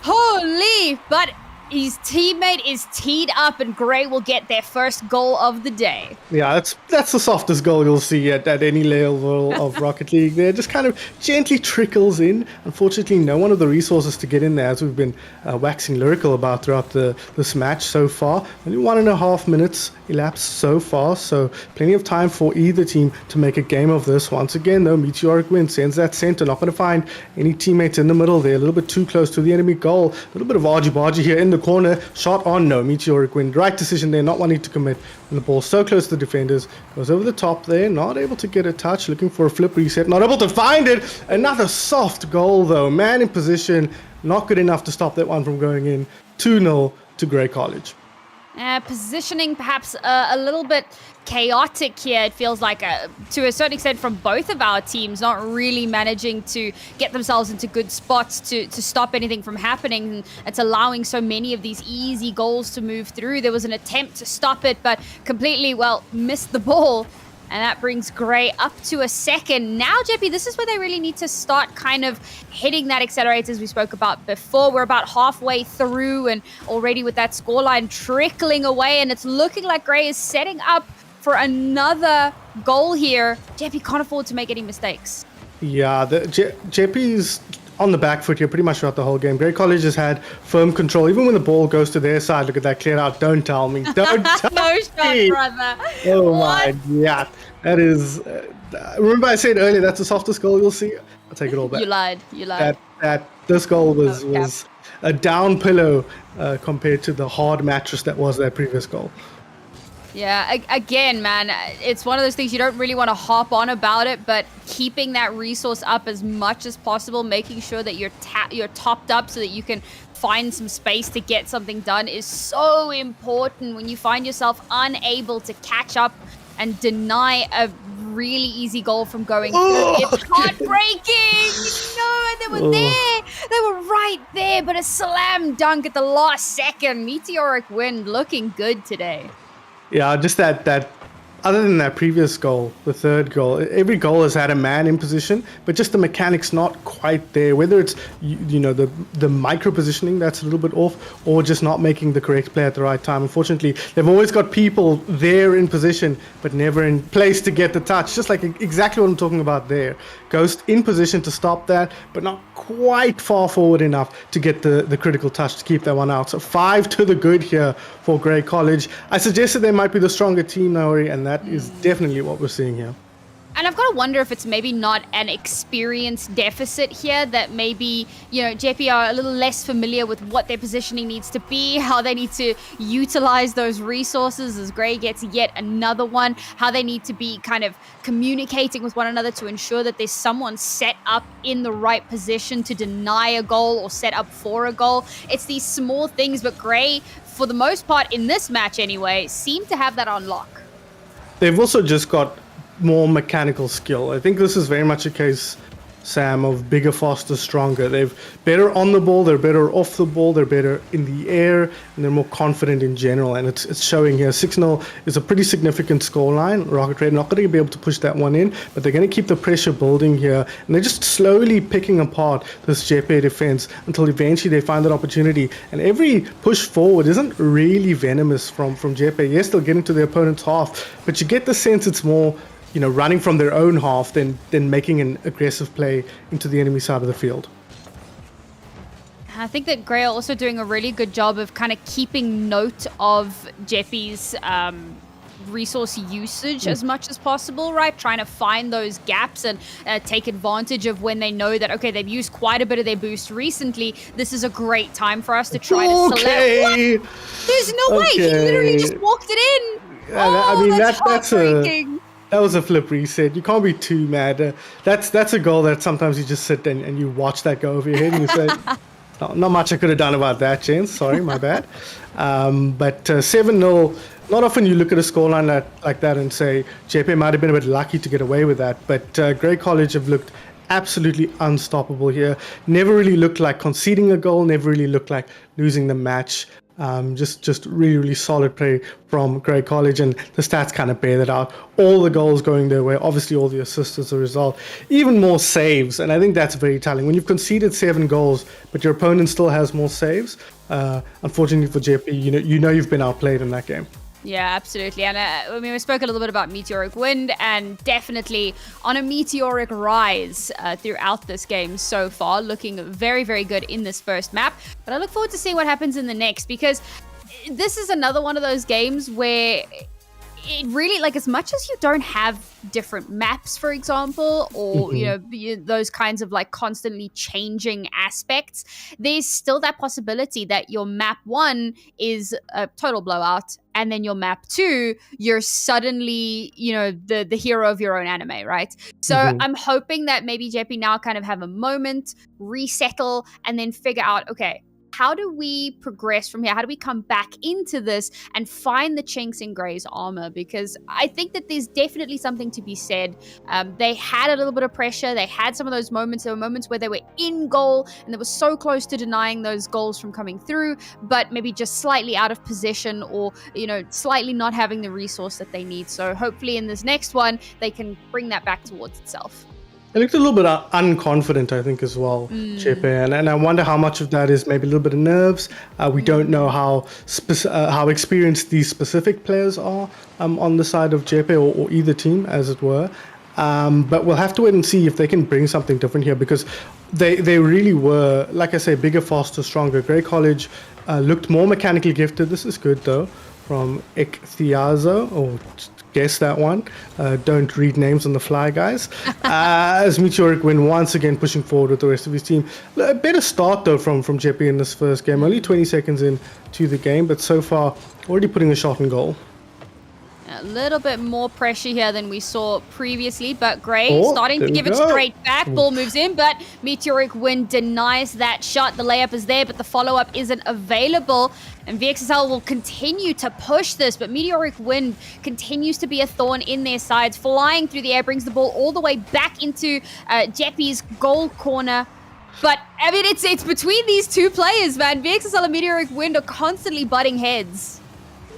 Holy! But his teammate is teed up, and Grey will get their first goal of the day. Yeah, that's the softest goal you'll see at any level of Rocket League there. Just kind of gently trickles in. Unfortunately, no one of the resources to get in there, as we've been waxing lyrical about throughout this match so far. Only 1.5 minutes elapsed so far, so plenty of time for either team to make a game of this. Once again, though, Meteoric Wind sends that center. Not going to find any teammates in the middle there. A little bit too close to the enemy goal. A little bit of argy-bargy here in the corner. Shot on, no. Meteoric Wind, right decision there, not wanting to commit when the ball so close to the defenders. Goes over the top there, not able to get a touch, looking for a flip reset, not able to find it. Another soft goal though, man in position, not good enough to stop that one from going in. 2-0 to Grey College. Positioning perhaps a little bit chaotic here, it feels like, to a certain extent from both of our teams, not really managing to get themselves into good spots to stop anything from happening. It's allowing so many of these easy goals to move through. There was an attempt to stop it, but completely, missed the ball. And that brings Grey up to a second. Now, Jeppy, this is where they really need to start kind of hitting that accelerator as we spoke about before. We're about halfway through and already with that scoreline trickling away. And it's looking like Grey is setting up for another goal here. Jeppy can't afford to make any mistakes. Yeah, Jeppy's on the back foot here pretty much throughout the whole game. Grey College has had firm control. Even when the ball goes to their side, look at that clear out. Don't tell me. Don't tell No me. shot, brother. Oh What? my God. That is... remember I said earlier, that's the softest goal you'll see? I'll take it all back. You lied. This goal was Okay. a down pillow compared to the hard mattress that was that previous goal. Yeah, again, man, it's one of those things you don't really want to hop on about it, but keeping that resource up as much as possible, making sure that you're topped up so that you can find some space to get something done is so important when you find yourself unable to catch up and deny a really easy goal from going through. It's heartbreaking. No, they were there. They were right there, but a slam dunk at the last second. Meteoric Wind looking good today. Yeah, just that other than that previous goal, the third goal, every goal has had a man in position, but just the mechanics not quite there. Whether it's the micro positioning that's a little bit off, or just not making the correct play at the right time. Unfortunately, they've always got people there in position, but never in place to get the touch. Just like exactly what I'm talking about there. Ghost in position to stop that, but not quite far forward enough to get the critical touch to keep that one out. So 5 to the good here for Grey College. I suggested they might be the stronger team, Naori, and that is definitely what we're seeing here. And I've got to wonder if it's maybe not an experience deficit here, that maybe, JP are a little less familiar with what their positioning needs to be, how they need to utilize those resources as Grey gets yet another one, how they need to be kind of communicating with one another to ensure that there's someone set up in the right position to deny a goal or set up for a goal. It's these small things, but Grey, for the most part in this match anyway, seem to have that on lock. They've also just got more mechanical skill. I think this is very much a case, Sam, of bigger, faster, stronger. They're better on the ball, they're better off the ball, they're better in the air, and they're more confident in general. And it's showing here. 6-0 is a pretty significant scoreline. Rocket Red not going to be able to push that one in, but they're going to keep the pressure building here. And they're just slowly picking apart this Jeppe defense until eventually they find that opportunity. And every push forward isn't really venomous from Jeppe. Yes, they'll get into their opponent's half, but you get the sense it's more running from their own half than making an aggressive play into the enemy side of the field. I think that Grey are also doing a really good job of kind of keeping note of Jeppe's resource usage as much as possible, right? Trying to find those gaps and take advantage of when they know that, okay, they've used quite a bit of their boost recently. This is a great time for us to try to select. What? There's no way. He literally just walked it in. I mean, that's that's heartbreaking. that was a flip reset. You can't be too mad. That's a goal that sometimes you just sit and you watch that go over your head and you say, not much I could have done about that, James. Sorry, my bad. But 7-0, not often you look at a scoreline like that and say, JP might have been a bit lucky to get away with that. But Grey College have looked absolutely unstoppable here. Never really looked like conceding a goal, never really looked like losing the match. Just really, really solid play from Grey College, and the stats kind of bear that out. All the goals going their way, obviously all the assists as a result. Even more saves, and I think that's very telling. When you've conceded 7 goals, but your opponent still has more saves, unfortunately for JP, you know you've been outplayed in that game. Yeah, absolutely. And I mean, we spoke a little bit about Meteoric Wind, and definitely on a meteoric rise throughout this game so far, looking very, very good in this first map. But I look forward to seeing what happens in the next, because this is another one of those games where it really, like, as much as you don't have different maps, for example, or those kinds of like constantly changing aspects, there's still that possibility that your map 1 is a total blowout, and then your map 2, you're suddenly the hero of your own anime, right? So I'm hoping that maybe JP now kind of have a moment, resettle, and then figure out, okay, how do we progress from here? How do we come back into this and find the chinks in Grey's armor? Because I think that there's definitely something to be said. They had a little bit of pressure. They had some of those moments. There were moments where they were in goal and they were so close to denying those goals from coming through, but maybe just slightly out of position, or, slightly not having the resource that they need. So hopefully in this next one, they can bring that back towards itself. It looked a little bit unconfident, I think, as well, JP. And I wonder how much of that is maybe a little bit of nerves. We don't know how experienced these specific players are on the side of JP or either team, as it were. But we'll have to wait and see if they can bring something different here, because they really were, like I say, bigger, faster, stronger. Grey College looked more mechanically gifted. This is good, though, from Ichthiazo, or guess that one. Don't read names on the fly, guys. As Meteoric Wind once again pushing forward with the rest of his team. A better start, though, from JP in this first game. Only 20 seconds into the game, but so far already putting a shot in goal. A little bit more pressure here than we saw previously, but Grey starting to give it straight back. Ball moves in, but Meteoric Wind denies that shot. The layup is there, but the follow-up isn't available. And VXSL will continue to push this, but Meteoric Wind continues to be a thorn in their sides. Flying through the air, brings the ball all the way back into Jeppy's goal corner. But, I mean, it's between these two players, man. VXSL and Meteoric Wind are constantly butting heads.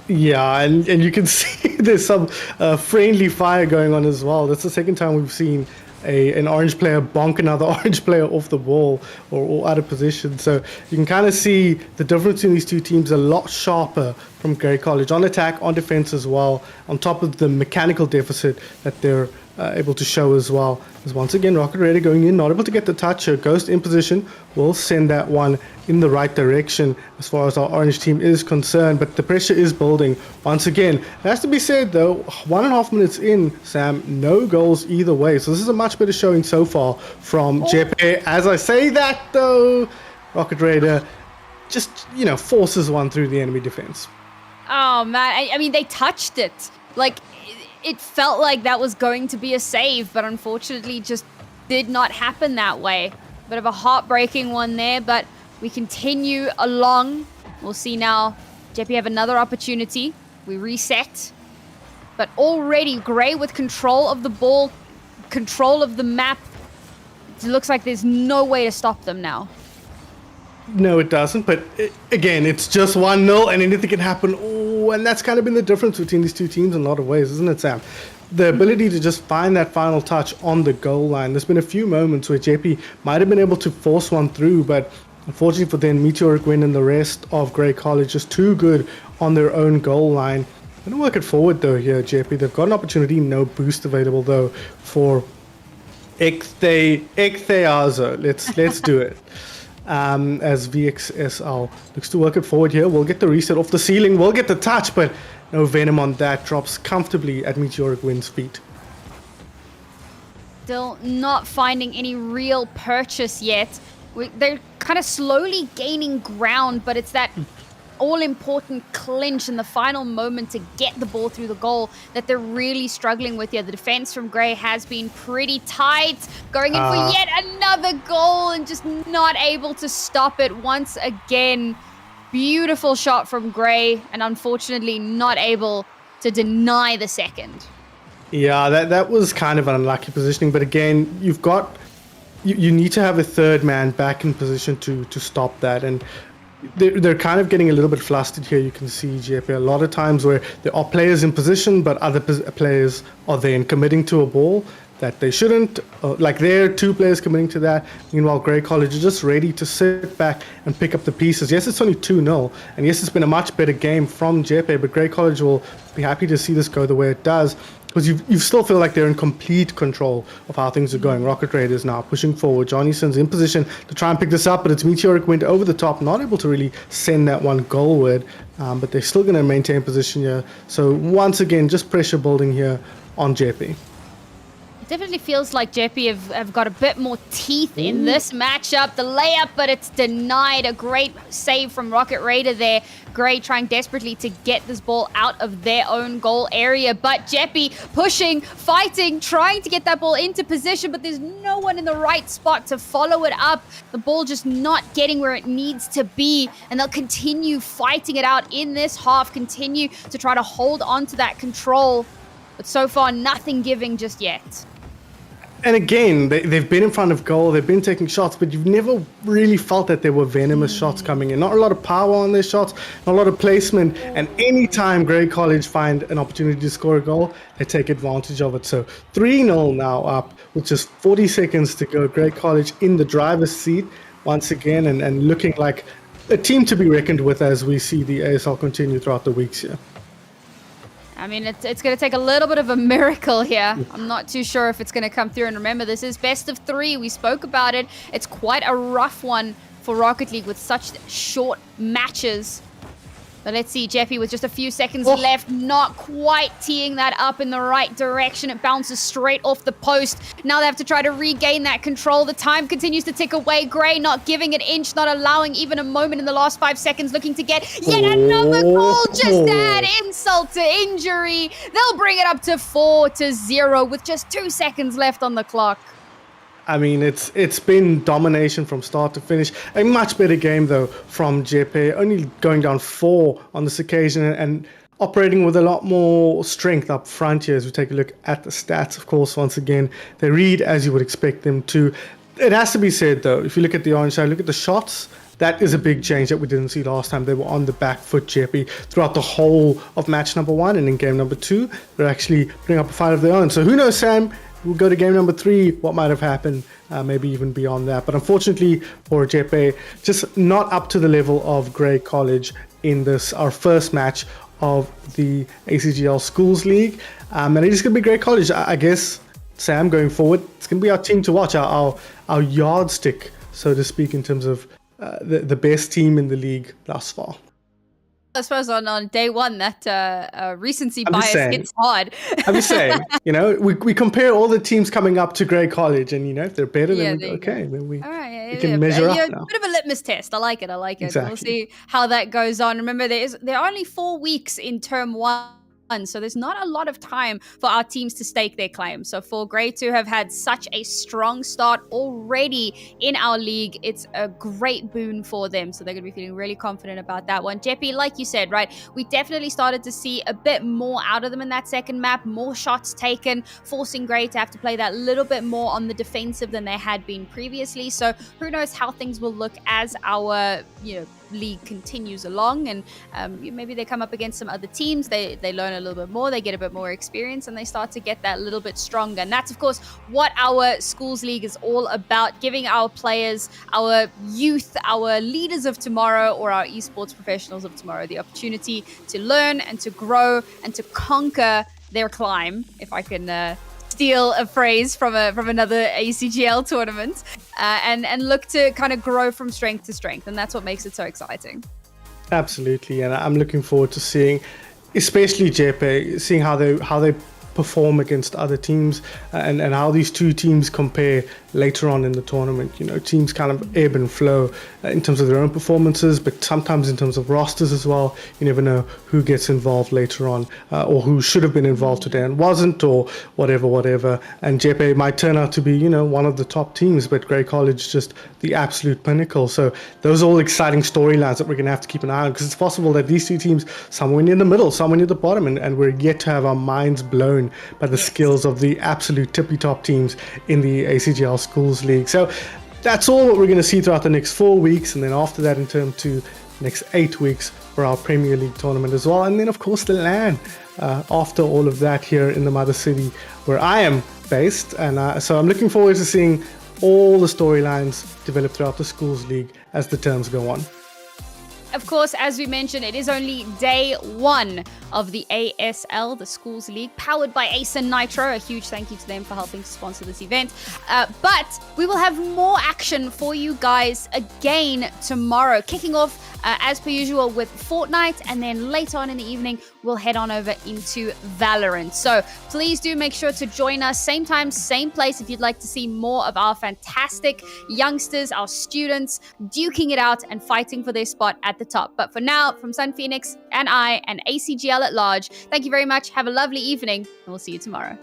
Yeah, and you can see there's some friendly fire going on as well. That's the second time we've seen an orange player bonk another orange player off the ball or out of position. So you can kind of see the difference in these two teams a lot sharper from Grey College on attack, on defense as well, on top of the mechanical deficit that they're able to show as well. As once again, Rocket Raider going in, not able to get the touch. Ghost in position will send that one in the right direction as far as our orange team is concerned, but the pressure is building once again. It has to be said, though, 1.5 minutes in, Sam, no goals either way. So this is a much better showing so far from Jeppe. As I say that, though, Rocket Raider just, forces one through the enemy defense. Oh, man. I mean, they touched it. Like, it felt like that was going to be a save, but unfortunately just did not happen that way. Bit of a heartbreaking one there, but we continue along. We'll see now. Jeppy have another opportunity. We reset. But already Grey with control of the ball, control of the map. It looks like there's no way to stop them now. No, it doesn't. But again, it's just 1-0 and anything can happen. Oh, and that's kind of been the difference between these two teams in a lot of ways, isn't it, Sam? The ability to just find that final touch on the goal line. There's been a few moments where JP might have been able to force one through, but unfortunately for them, Meteoric Wind and the rest of Grey College just too good on their own goal line. Going to work it forward, though, here, JP. They've got an opportunity. No boost available, though, for Ichthiazo. Let's do it. As VXSL looks to work it forward here. We'll get the reset off the ceiling. We'll get the touch, but no Venom on that, drops comfortably at Meteoric Wind's feet. Still not finding any real purchase yet. They're kind of slowly gaining ground, but it's that all-important clinch in the final moment to get the ball through the goal that they're really struggling with here. The defense from Grey has been pretty tight, going in for yet another goal and just not able to stop it once again. Beautiful shot from Grey, and unfortunately not able to deny the second. Yeah, that was kind of an unlucky positioning, but again, you need to have a third man back in position to stop that, and they're kind of getting a little bit flustered here. You can see JP a lot of times where there are players in position, but other players are then committing to a ball that they shouldn't. Like there are two players committing to that. Meanwhile, Grey College is just ready to sit back and pick up the pieces. Yes, it's only 2-0, and yes, it's been a much better game from JP, but Grey College will be happy to see this go the way it does, because you still feel like they're in complete control of how things are going. Rocket Raiders now pushing forward. Johnson's in position to try and pick this up, but it's Meteoric Wind over the top, not able to really send that one goalward, but they're still going to maintain position here. So once again, just pressure building here on JP. It definitely feels like JP have got a bit more teeth in this matchup. The layup, but it's denied. A great save from Rocket Raider there. Grey trying desperately to get this ball out of their own goal area, but JP pushing, fighting, trying to get that ball into position, but there's no one in the right spot to follow it up. The ball just not getting where it needs to be, and they'll continue fighting it out in this half, continue to try to hold on to that control, but so far nothing giving just yet. And again, they've been in front of goal, they've been taking shots, but you've never really felt that there were venomous shots coming in. Not a lot of power on their shots, not a lot of placement, and anytime Grey College find an opportunity to score a goal, they take advantage of it. So 3-0 now up with just 40 seconds to go. Grey College in the driver's seat once again, and looking like a team to be reckoned with as we see the ASL continue throughout the weeks here. I mean, it's going to take a little bit of a miracle here. I'm not too sure if it's going to come through. And remember, this is best of 3. We spoke about it. It's quite a rough one for Rocket League with such short matches. But let's see, Jeffy with just a few seconds left, not quite teeing that up in the right direction. It bounces straight off the post. Now they have to try to regain that control. The time continues to tick away. Grey not giving an inch, not allowing even a moment in the last 5 seconds, looking to get yet another goal. Just add insult to injury. They'll bring it up to 4-0 with just 2 seconds left on the clock. I mean, it's been domination from start to finish. A much better game, though, from JP. Only going down 4 on this occasion and operating with a lot more strength up front here as we take a look at the stats. Of course, once again, they read as you would expect them to. It has to be said, though, if you look at the orange side, look at the shots. That is a big change that we didn't see last time. They were on the back foot, JP, throughout the whole of match number 1. And in game number 2, they're actually putting up a fight of their own. So who knows, Sam? We'll go to game number 3, what might have happened, maybe even beyond that. But unfortunately for JP, just not up to the level of Grey College in this, our first match of the ACGL Schools League. And it is going to be Grey College, I guess, Sam, going forward. It's going to be our team to watch, our yardstick, so to speak, in terms of the best team in the league thus far. I suppose on day one, that recency bias hits hard. I'm just saying, we compare all the teams coming up to Grey College, and, if they're better, then we can measure up now. A bit of a litmus test. I like it. Exactly. We'll see how that goes on. Remember, there are only 4 weeks in term 1. So there's not a lot of time for our teams to stake their claim. So for Grey to have had such a strong start already in our league, it's a great boon for them. So they're going to be feeling really confident about that one. Jeppy, like you said, right, we definitely started to see a bit more out of them in that second map, more shots taken, forcing Grey to have to play that little bit more on the defensive than they had been previously. So who knows how things will look as our, league continues along, and maybe they come up against some other teams, they learn a little bit more, they get a bit more experience, and they start to get that little bit stronger. And that's of course what our schools league is all about, giving our players, our youth, our leaders of tomorrow, or our esports professionals of tomorrow, the opportunity to learn and to grow and to conquer their climb, if I can steal a phrase from another ACGL tournament, and look to kind of grow from strength to strength. And that's what makes it so exciting. Absolutely. And I'm looking forward to seeing especially Jeppe, seeing how they perform against other teams, and how these two teams compare later on in the tournament. You know, teams kind of ebb and flow in terms of their own performances, but sometimes in terms of rosters as well. You never know who gets involved later on, or who should have been involved today and wasn't, or whatever. And Jeppe might turn out to be, you know, one of the top teams, but Grey College just the absolute pinnacle. So those are all exciting storylines that we're going to have to keep an eye on, because it's possible that these two teams, somewhere near the middle, somewhere near the bottom, and we're yet to have our minds blown by the skills of the absolute tippy-top teams in the ACGL Schools League. So that's all what we're going to see throughout the next 4 weeks, and then after that in terms to next 8 weeks for our Premier League tournament as well. And then of course the LAN after all of that here in the mother city where I am based. And so I'm looking forward to seeing all the storylines develop throughout the Schools League as the terms go on. Of course, as we mentioned, it is only day 1 of the ASL, the Schools League, powered by Ace and Nitro. A huge thank you to them for helping to sponsor this event. But we will have more action for you guys again tomorrow, kicking off as per usual with Fortnite, and then later on in the evening we'll head on over into Valorant. So please do make sure to join us same time, same place if you'd like to see more of our fantastic youngsters, our students duking it out and fighting for their spot at the top. But for now, from Sun Phoenix and I and ACGL at large, thank you very much. Have a lovely evening, and we'll see you tomorrow.